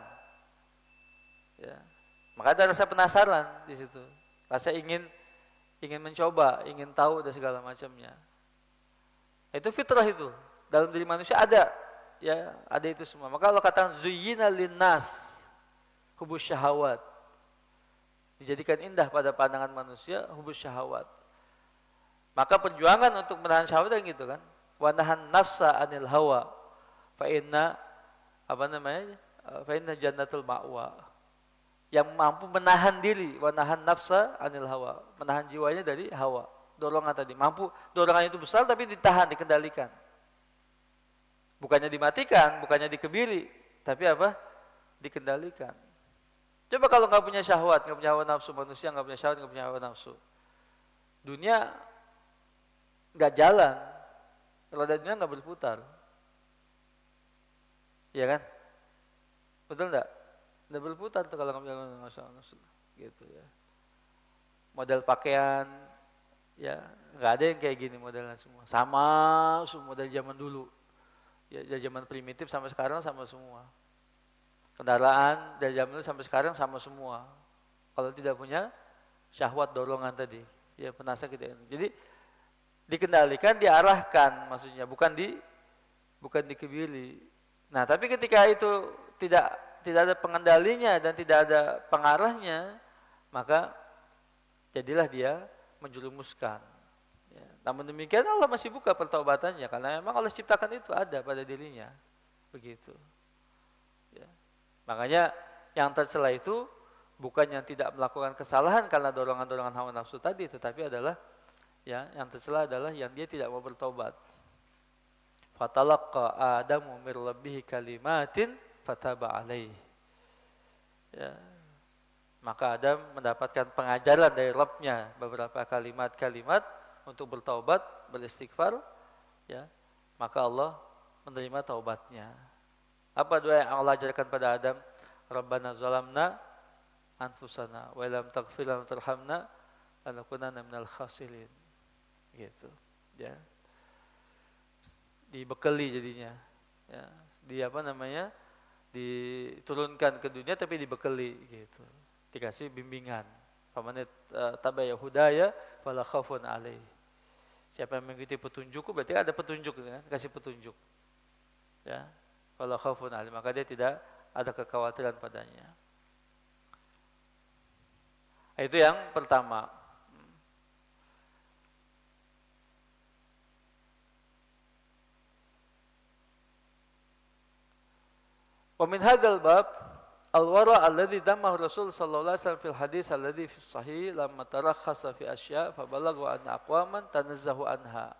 Ya. Maka ada rasa penasaran di situ. Rasa ingin mencoba, ingin tahu dan segala macamnya. Itu fitrah itu. Dalam diri manusia ada. Ya, ada itu semua. Maka Allah katakan zuyyina linnas hubus syahawat. Dijadikan indah pada pandangan manusia hubus syahawat. Maka perjuangan untuk menahan syahwat kan gitu kan. Wa nahan nafsa anil hawa. Fa inna jannatul ma'wa. Yang mampu menahan diri, wa nahan nafsa anil hawa, menahan jiwanya dari hawa. Dorongan tadi mampu, dorongan itu besar tapi ditahan, dikendalikan. Bukannya dimatikan, bukannya dikebiri, tapi apa? Dikendalikan. Coba kalau nggak punya syahwat, nggak punya hawa nafsu, manusia nggak punya syahwat, nggak punya hawa nafsu, dunia nggak jalan, roda dunia nggak berputar, iya kan? Betul nggak? Nggak berputar tuh kalau nggak punya hawa nafsu, gitu ya. Model pakaian, ya nggak ada yang kayak gini modelnya semua, sama model zaman dulu, ya zaman primitif sampai sekarang sama semua. Kendaraan dari zaman dulu sampai sekarang sama semua. Kalau tidak punya syahwat dorongan tadi, ya penasaran kita. Jadi dikendalikan, diarahkan maksudnya, bukan dikebiri. Nah, tapi ketika itu tidak ada pengendalinya dan tidak ada pengarahnya, maka jadilah dia menjerumuskan. Ya. Namun demikian Allah masih buka pertaubatannya karena memang Allah ciptakan itu ada pada dirinya, begitu. Ya. Makanya yang tercela itu bukan yang tidak melakukan kesalahan karena dorongan-dorongan hawa nafsu tadi, tetapi adalah ya, yang tercela adalah yang dia tidak mau bertaubat. Fatalaqa Adamu mir rabbihi kalimatin fataba alaihi. Ya. Maka Adam mendapatkan pengajaran dari Rabb-nya beberapa kalimat-kalimat untuk bertaubat, beristighfar, ya. Maka Allah menerima taubatnya. Apa doa yang Allah ajarkan pada Adam? Rabbana zalamna anfusana wa lam taghfir lana tarhamna lanakunanna minal khasirin. Gitu, ya. Dibekali jadinya. Ya, diturunkan ke dunia tapi dibekali gitu. Dikasih bimbingan. Faman tabi'a hudaya fala khaufun alaihi. Siapa yang mengikuti petunjukku berarti ada petunjuk kan, kasih petunjuk. Ya. Fala khaufun alaihi, maka dia tidak ada kekhawatiran padanya. Itu yang pertama. Wa min hadzal bab al-wara' alladhi dammahu Rasul sallallahu alaihi wasallam fil hadis alladhi fi sahih lamma tarakhasa fi asya' fa balagha anna aqwaman tanazzahu anha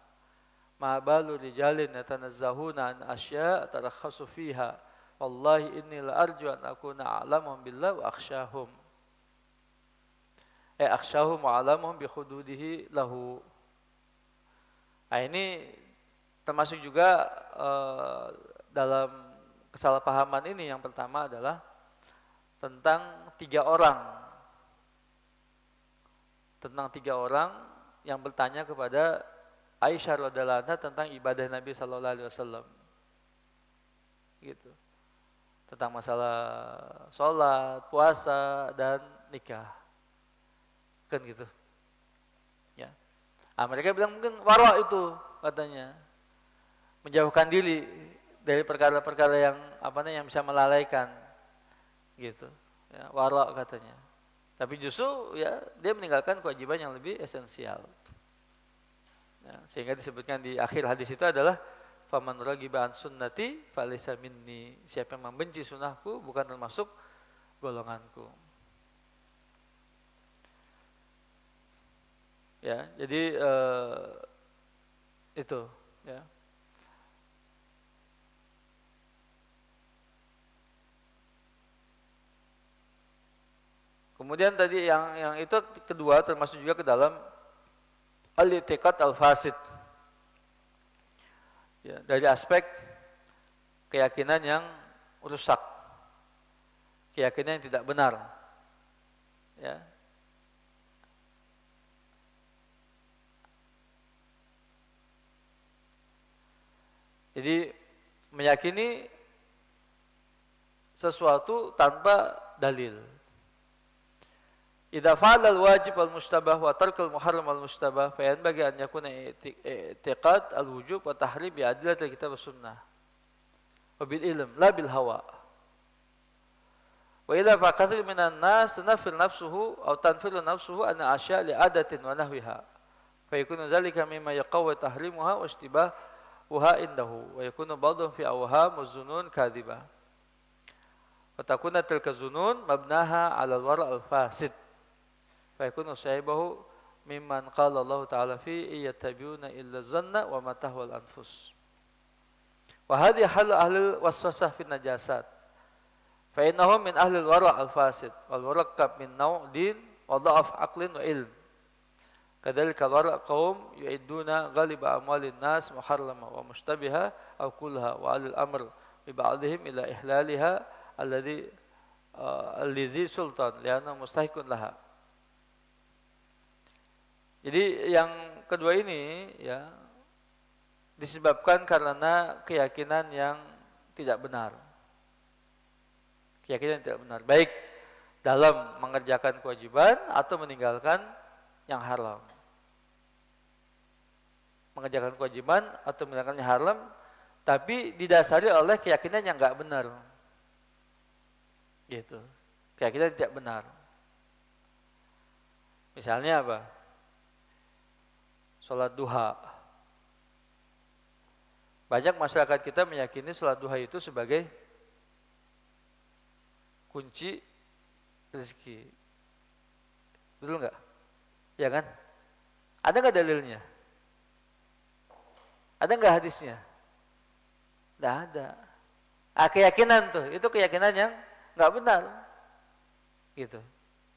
ma balu rijalin yatanazzahuna an asya' tarakhasu fiha wallahi inni la arju an akuna a'lamuhum billah wa akhsyahum akhsyahum wa a'lamuhum bi hududihi lahu. Nah, ini termasuk juga dalam kesalahpahaman ini. Yang pertama adalah tentang tiga orang yang bertanya kepada Aisyah radhiyallahu anha tentang ibadah Nabi sallallahu alaihi wasallam. Gitu. Tentang masalah sholat, puasa dan nikah. Kan gitu. Ya. Mereka bilang mungkin wara' itu katanya. Menjauhkan diri dari perkara-perkara yang yang bisa melalaikan gitu, ya, wara' katanya. Tapi justru ya dia meninggalkan kewajiban yang lebih esensial. Ya, sehingga disebutkan di akhir hadis itu adalah faman raghiba an sunnati falaysa minni. Siapa yang membenci sunnahku bukan termasuk golonganku. Ya, jadi itu ya. Kemudian tadi yang itu kedua termasuk juga ke dalam al-i'tiqad al-fasid. Ya, dari aspek keyakinan yang rusak. Keyakinan yang tidak benar. Ya. Jadi meyakini sesuatu tanpa dalil. Idza fa'ala al-wajib al-mustabah wa tarka al-muharram al-mustabah fa yanbaghi an yakuna i'tiqad al-wujub wa tahrim bi adillati al-kitab wa sunnah wa bil ilm la bil hawa. Wa idza faqathir minan nas tanfir nafsuhu aw tanfiru nafsuhu an asya' li adatin wa nahwiha fa yakunu dhalika mimma yaqawwi tahrimuha wa ishtibahuha indahu wa yakunu ba'dhum fi awham wa zunun kadhibah. Wa takuna tilka zunun mabnaha 'ala al-wara' al-fasid. Fa yakunu sahibahu mimman qala Allah ta'ala fi yattabi'una illa dhanna wa ma tahwal anfus. Wa hadhihi hal ahli waswasah fi najasat. Fa innahum min ahli al-wara' al-fasid wal murakkab min naw' din wa dha'af aqlin wa ilm. Kadzalika wara' qaum yu'idduna ghaliba amwalin nas muharrama wa mushtabiha aw kulha wa alil amr bi ba'dihim ila ihlaliha alladhi sultan li'anna mustahiqun laha. Jadi yang kedua ini ya disebabkan karena keyakinan yang tidak benar. Keyakinan yang tidak benar. Baik dalam mengerjakan kewajiban atau meninggalkan yang haram. Mengerjakan kewajiban atau meninggalkan yang haram, tapi didasari oleh keyakinan yang enggak benar. Gitu. Keyakinan tidak benar. Misalnya apa? Sholat duha. Banyak masyarakat kita meyakini sholat duha itu sebagai kunci rezeki. Betul enggak? Ya kan? Ada enggak dalilnya? Ada enggak hadisnya? Tidak ada. Keyakinan tuh, itu keyakinan yang enggak benar. Gitu.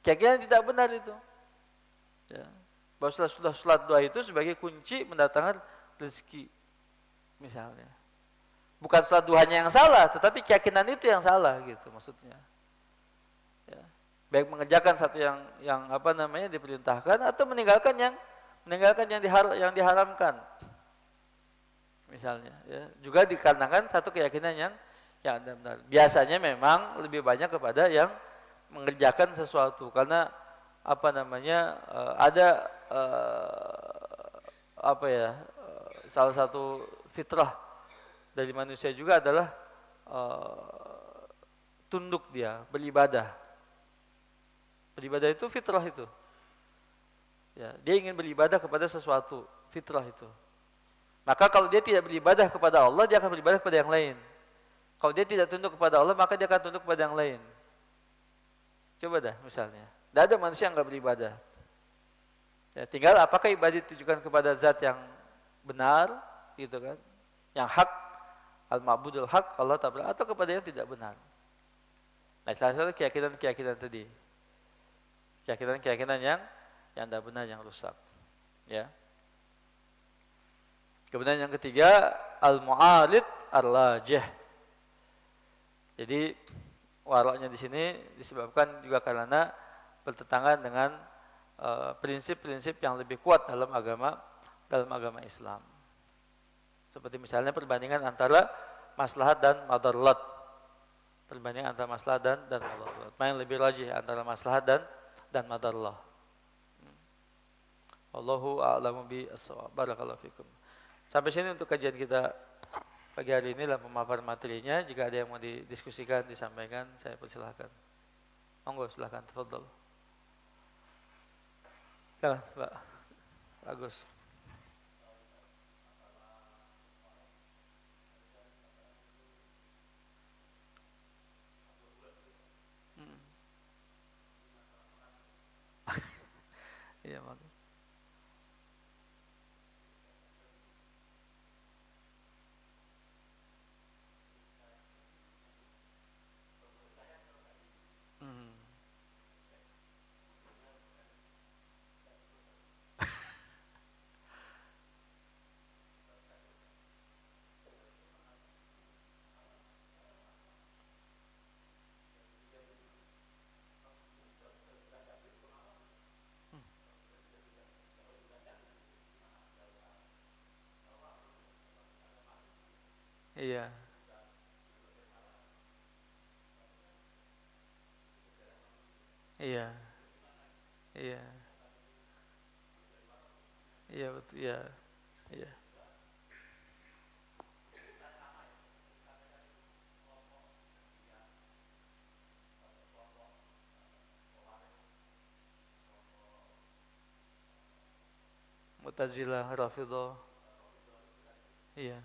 Keyakinan tidak benar itu. Ya. Bahwa sholat doa itu sebagai kunci mendatangkan rezeki. Misalnya. Bukan sholat duhanya yang salah, tetapi keyakinan itu yang salah gitu maksudnya. Ya. Baik mengerjakan satu yang diperintahkan atau meninggalkan yang diharamkan. Misalnya, ya. Juga dikarenakan satu keyakinan yang benar. Biasanya memang lebih banyak kepada yang mengerjakan sesuatu karena ada salah satu fitrah dari manusia juga adalah tunduk dia beribadah. Beribadah itu fitrah itu. Ya, dia ingin beribadah kepada sesuatu, fitrah itu. Maka kalau dia tidak beribadah kepada Allah, dia akan beribadah kepada yang lain. Kalau dia tidak tunduk kepada Allah, maka dia akan tunduk kepada yang lain. Coba dah misalnya. Tidak ada manusia yang enggak beribadah. Ya, tinggal apakah ibadah ditujukan kepada zat yang benar, gitu kan? Yang hak, al-ma'budul hak, Allah Ta'ala, atau kepada yang tidak benar. Nah, salah satu keyakinan tadi. Keyakinan yang tidak benar, yang rusak. Ya. Kemudian yang ketiga, al-mu'alid ar-rajih. Jadi waroknya di sini disebabkan juga karena bertentangan dengan prinsip-prinsip yang lebih kuat dalam agama Islam. Seperti misalnya perbandingan antara maslahat dan madarat. Perbandingan antara maslahat dan madarat. Mana yang lebih rajih antara maslahat dan madarat. Allahu a'lamu bis-shawab. Barakallahu fikum. Sampai sini untuk kajian kita pagi hari ini dalam pemaparan materinya. Jika ada yang mau didiskusikan, disampaikan, saya persilahkan. Monggo, silahkan, tafadhol. Silakan, Pak Agus. Iya, Pak. Iya. Iya. Iya. Iya, betul. Iya. Iya. Mu'tazilah, Rafidhah. Iya.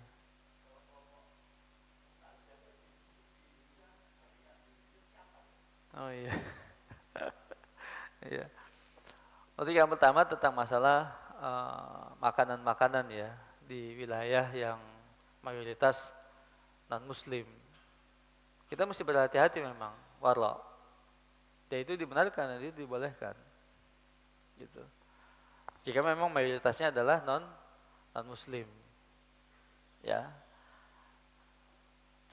Oh iya. Iya. Untuk yang pertama tentang masalah makanan-makanan ya di wilayah yang mayoritas non muslim. Kita mesti berhati-hati memang, wala. Dan itu dibenarkan, itu dibolehkan. Gitu. Jika memang mayoritasnya adalah non muslim. Ya.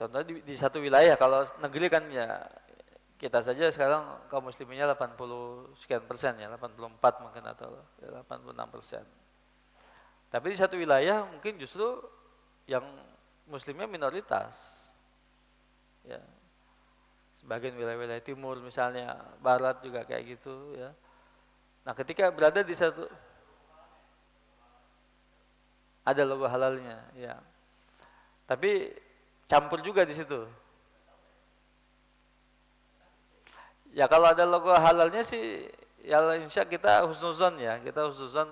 Contoh di satu wilayah, kalau negeri kan ya kita saja sekarang kaum musliminnya 80 sekian persen ya, 84 mungkin atau 86%. Tapi di satu wilayah mungkin justru yang muslimnya minoritas. Ya. sebagian wilayah-wilayah timur misalnya, barat juga kayak gitu ya. Nah, ketika berada di satu ada logo halalnya, ya. Tapi campur juga di situ. Ya kalau ada logo halalnya sih, ya insya kita husnuzon ya, kita husnuzon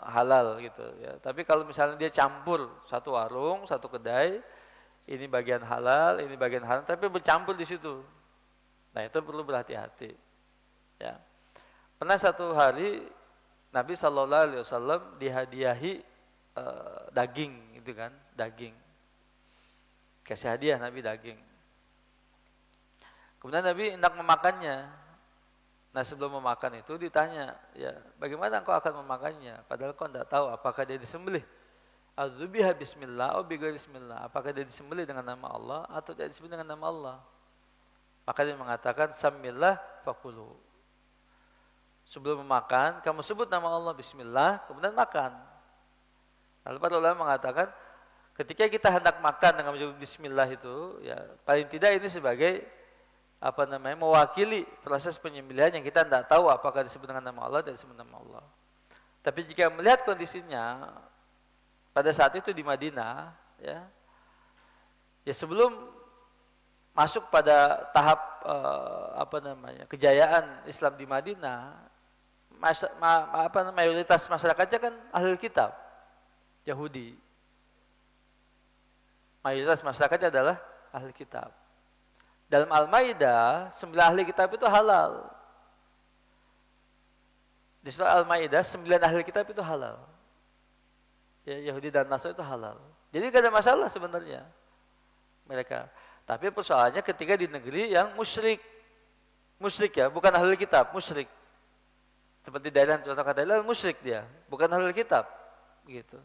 halal gitu ya. Tapi kalau misalnya dia campur satu warung, satu kedai, ini bagian halal, ini bagian haram, tapi bercampur di situ. Nah itu perlu berhati-hati. Ya. Pernah satu hari Nabi SAW dihadiahi daging, gitu kan, daging. Kasih hadiah Nabi daging. Kemudian Nabi hendak memakannya. Nah sebelum memakan itu ditanya, ya bagaimana engkau akan memakannya? Padahal kau tidak tahu apakah dia disembelih. Adzubiha bismillah atau bighairi bismillah. Apakah dia disembelih dengan nama Allah atau dia disembelih dengan nama Allah? Maka dia mengatakan samillah fakulu. Sebelum memakan, kamu sebut nama Allah bismillah, kemudian makan. Lalu para ulama mengatakan, ketika kita hendak makan dengan menyebut bismillah itu, ya paling tidak ini sebagai mewakili proses penyembelihan yang kita tidak tahu apakah disebut dengan nama Allah atau disebut nama Allah. Tapi jika melihat kondisinya pada saat itu di Madinah, ya sebelum masuk pada tahap kejayaan Islam di Madinah, mayoritas masyarakatnya kan ahli kitab Yahudi. Mayoritas masyarakatnya adalah ahli kitab. Dalam Al-Maidah 9 ahli kitab itu halal. Di surah Al-Maidah 9 ahli kitab itu halal. Ya, Yahudi dan Nasrani itu halal. Jadi tidak ada masalah sebenarnya mereka. Tapi persoalannya ketika di negeri yang musyrik ya, bukan ahli kitab, musyrik. Seperti Thailand, contoh kata Thailand musyrik dia, bukan ahli kitab, gitu.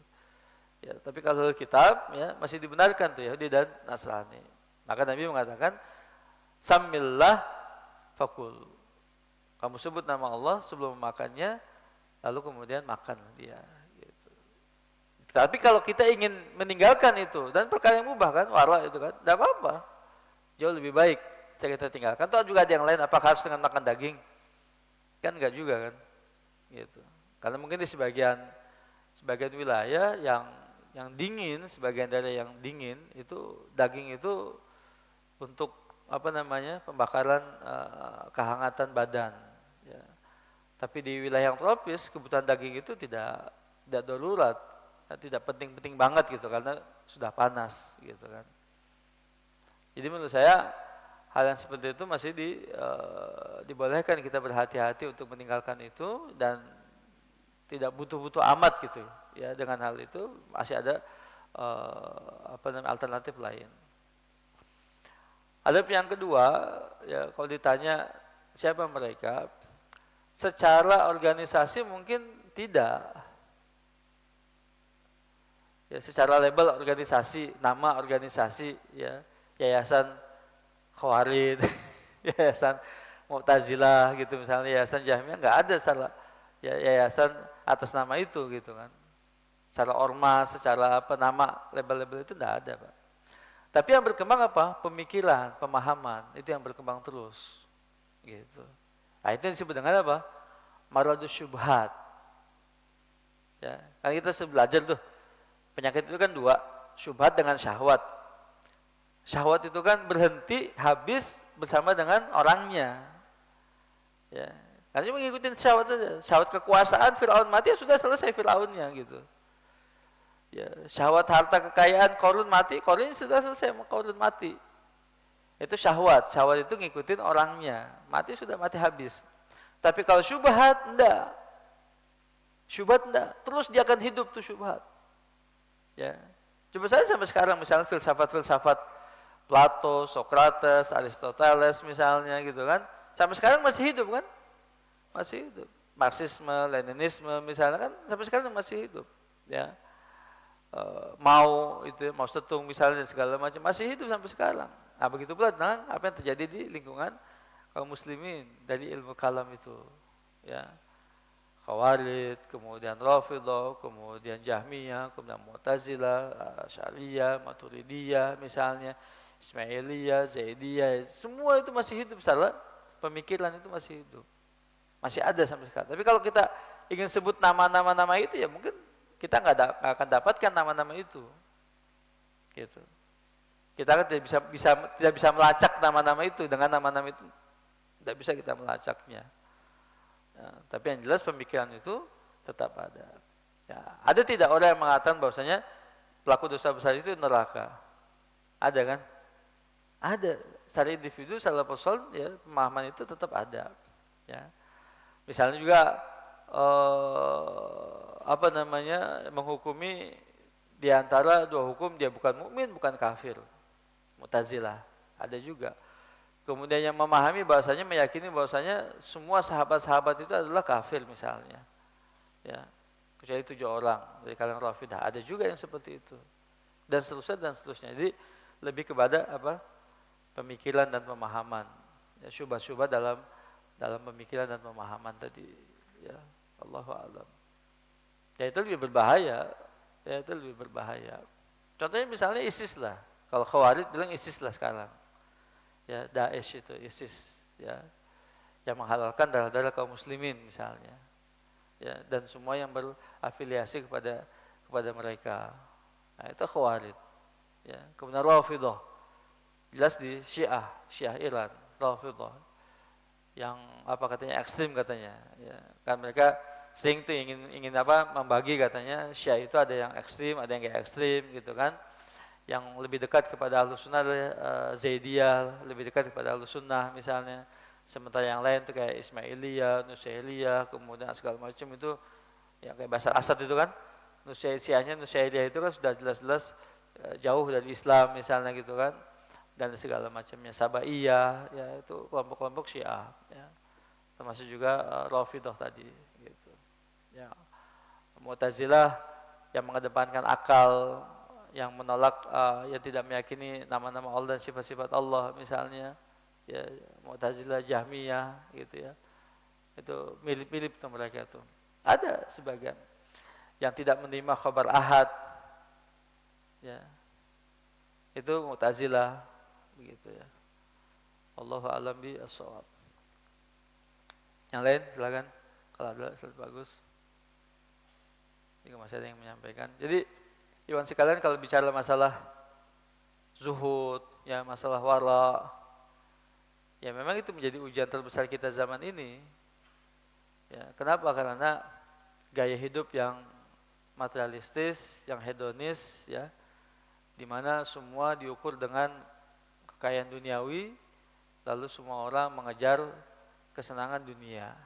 Ya, tapi kalau ahli kitab ya masih dibenarkan tuh Yahudi dan Nasrani. Maka Nabi mengatakan samillah fakul. Kamu sebut nama Allah sebelum memakannya, lalu kemudian makan dia. Gitu. Tapi kalau kita ingin meninggalkan itu dan perkara yang mubah kan, wara itu kan, tidak apa-apa. Jauh lebih baik kita tinggalkan. Atau juga ada yang lain, apakah harus dengan makan daging? Kan enggak juga kan, gitu. Karena mungkin di sebagian wilayah yang dingin, sebagian daerah yang dingin itu daging itu untuk pembakaran kehangatan badan. Ya. Tapi di wilayah yang tropis kebutuhan daging itu tidak darurat, tidak penting-penting banget gitu karena sudah panas gitu kan. Jadi menurut saya hal yang seperti itu masih dibolehkan kita berhati-hati untuk meninggalkan itu dan tidak butuh-butuh amat gitu ya. Dengan hal itu masih ada alternatif lain. Ada yang kedua ya, kalau ditanya siapa mereka, secara organisasi mungkin tidak. Ya, secara label organisasi, nama organisasi ya. Yayasan Khawarij, yayasan Mu'tazilah gitu misalnya, yayasan Jahmiyah, enggak ada salah ya, yayasan atas nama itu gitu kan. Secara ormas, secara nama label-label itu enggak ada, Pak. Tapi yang berkembang apa? Pemikiran, pemahaman, itu yang berkembang terus. Gitu. Nah, itu yang disebut dengan apa? Maradus syubhat. Ya, kan kita sudah belajar tuh. Penyakit itu kan dua, syubhat dengan syahwat. Syahwat itu kan berhenti, habis bersama dengan orangnya. Ya. Karena mengikuti syahwat saja. Syahwat kekuasaan, Fir'aun mati, ya sudah selesai Fir'aunnya gitu. Ya, syahwat harta kekayaan, Qarun mati, Qarun sudah selesai, Qarun mati. Itu syahwat. Syahwat itu ngikutin orangnya. Mati sudah mati habis. Tapi kalau syubhat, enggak. Syubhat enggak. Terus dia akan hidup tuh syubhat. Ya. Coba saya sampai sekarang misalnya filsafat-filsafat Plato, Socrates, Aristoteles misalnya gitu kan. Sampai sekarang masih hidup kan? Masih hidup. Marxisme, Leninisme misalnya kan sampai sekarang masih hidup. Ya. Mao Zedong misalnya segala macam masih hidup sampai sekarang. Nah, begitu pula dengan apa yang terjadi di lingkungan kaum muslimin dari ilmu kalam itu. Ya. Khawarij, kemudian Rafidhah, kemudian Jahmiyah, kemudian Mu'tazilah, Asy'ariyah, Maturidiyah misalnya. Ismailiyah, Zaidiyah, semua itu masih hidup, salah pemikiran itu masih hidup. Masih ada sampai sekarang. Tapi kalau kita ingin sebut nama-nama itu ya mungkin kita nggak akan dapatkan nama-nama itu. Gitu. Kita kan tidak bisa melacak nama-nama itu, dengan nama-nama itu tidak bisa kita melacaknya. Ya, tapi yang jelas pemikiran itu tetap ada. Ya, ada tidak orang yang mengatakan bahwasanya pelaku dosa besar itu neraka? Ada kan? Ada. Secara individu, secara personal, ya pemahaman itu tetap ada. Ya. Misalnya juga menghukumi di antara dua hukum dia bukan mukmin, bukan kafir. Mu'tazilah ada juga. Kemudian yang memahami bahwasanya, meyakini bahwasanya semua sahabat-sahabat itu adalah kafir misalnya. Ya. Kecuali 7 orang dari kalangan Rafidah. Ada juga yang seperti itu. Dan seterusnya. Jadi lebih kepada pemikiran dan pemahaman. Ya, syubhat-syubhat dalam pemikiran dan pemahaman tadi. Ya, Allahu a'lam. Ya itu lebih berbahaya. Contohnya misalnya ISIS lah. Kalau Khawarij bilang ISIS lah sekarang. Ya, Daesh itu ISIS, ya. Yang menghalalkan darah-darah kaum muslimin misalnya. Ya, dan semua yang berafiliasi kepada mereka. Nah, itu Khawarij. Ya, kemudian Rafidah. Jelas di Syiah Iran, Rafidah. Yang katanya ekstrim katanya, ya. Kan mereka sering tuh ingin membagi katanya Syiah itu ada yang ekstrim, ada yang enggak ekstrim gitu kan. Yang lebih dekat kepada Ahlussunnah adalah Zaidiyah, lebih dekat kepada Ahlussunnah misalnya. Sementara yang lain tuh kayak Ismailiyah, Nusairiyah, kemudian segala macam itu yang kayak Bashar Asad itu kan. Nusairiyah itu kan sudah jelas-jelas jauh dari Islam misalnya gitu kan. Dan segala macamnya, Sabaiyah, ya itu kelompok-kelompok Syiah, ya. Termasuk juga Rafidah tadi gitu. Ya. Mu'tazilah yang mengedepankan akal, yang menolak, yang tidak meyakini nama-nama Allah dan sifat-sifat Allah misalnya, ya Mu'tazilah, Jahmiyah gitu ya. Itu mirip-mirip tuh mereka tuh. Ada sebagian yang tidak menerima khabar ahad. Ya. Itu Mu'tazilah begitu ya. Allahu a'lam bis-shawab. Yang lain silakan kalau ada bagus. Jika masih ada yang menyampaikan. Jadi Iwan sekalian, kalau bicara masalah zuhud, ya masalah wara, ya memang itu menjadi ujian terbesar kita zaman ini. Ya, kenapa? Karena gaya hidup yang materialistis, yang hedonis, ya, di mana semua diukur dengan kekayaan duniawi, lalu semua orang mengejar kesenangan dunia,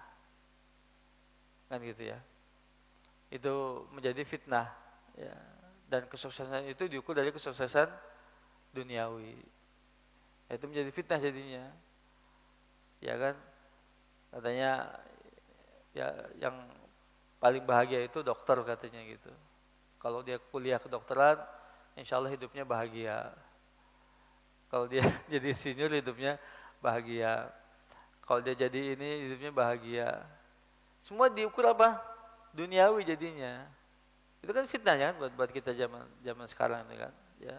kan gitu ya. Itu menjadi fitnah, ya. Dan kesuksesan itu diukur dari kesuksesan duniawi. Itu menjadi fitnah jadinya. Ya kan? Katanya ya yang paling bahagia itu dokter katanya gitu. Kalau dia kuliah kedokteran, insya Allah hidupnya bahagia. Kalau dia jadi insinyur hidupnya bahagia. Kalau dia jadi ini hidupnya bahagia. Semua diukur apa? Duniawi jadinya. Itu kan fitnah ya kan buat kita zaman sekarang ini kan, ya.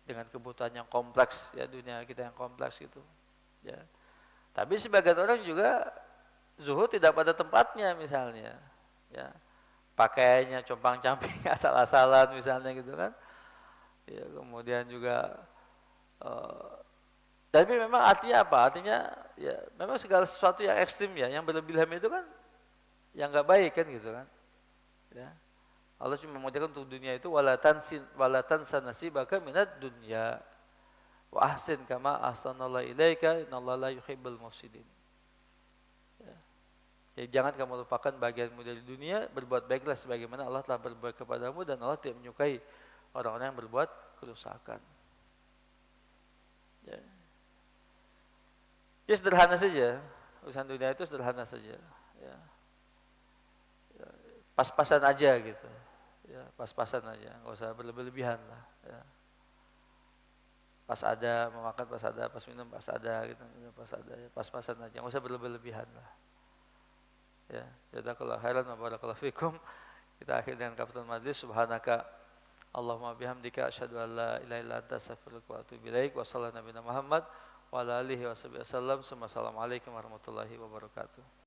Dengan kebutuhan yang kompleks, ya dunia kita yang kompleks gitu. Ya. Tapi sebagian orang juga zuhud tidak pada tempatnya misalnya, ya. Pakaiannya compang-camping asal-asalan misalnya gitu kan. Ya, kemudian juga tapi memang artinya apa? Artinya ya memang segala sesuatu yang ekstrim ya, yang berlebihan itu kan yang enggak baik kan gitu kan. Ya. Allah cuma mengajarkan untuk dunia itu wala tansa nasibaka minad dunya wa ahsin kama ahsanallahu ilaika innallaha la yuhibbul mufsidin. Ya. Jadi jangan kamu lupakan bagianmu dari dunia, berbuat baiklah sebagaimana Allah telah berbuat kepadamu, dan Allah tidak menyukai orang-orang yang berbuat kerusakan. Ya. Ya sederhana saja, urusan dunia itu sederhana saja. Ya. Ya. Pas-pasan aja gitu. Ya, pas-pasan aja, nggak usah berlebihan lah. Ya. Pas ada mau makan, pas ada, pas minum, pas ada gitu, pas ada, ya, pas-pasan aja, nggak usah berlebihan lah. Ya, jazakallahu khairan wa barakallahu fikum. Kita akhir dengan kafatul majlis. Subhanaka Allahumma bihamdika asyhadu an la ilaha illa anta astaghfiruka wa atubu ilaik. Wa sallallahu nabiyana Muhammad wa ala alihi wa sahbihi wasallam. Assalamualaikum warahmatullahi wabarakatuh.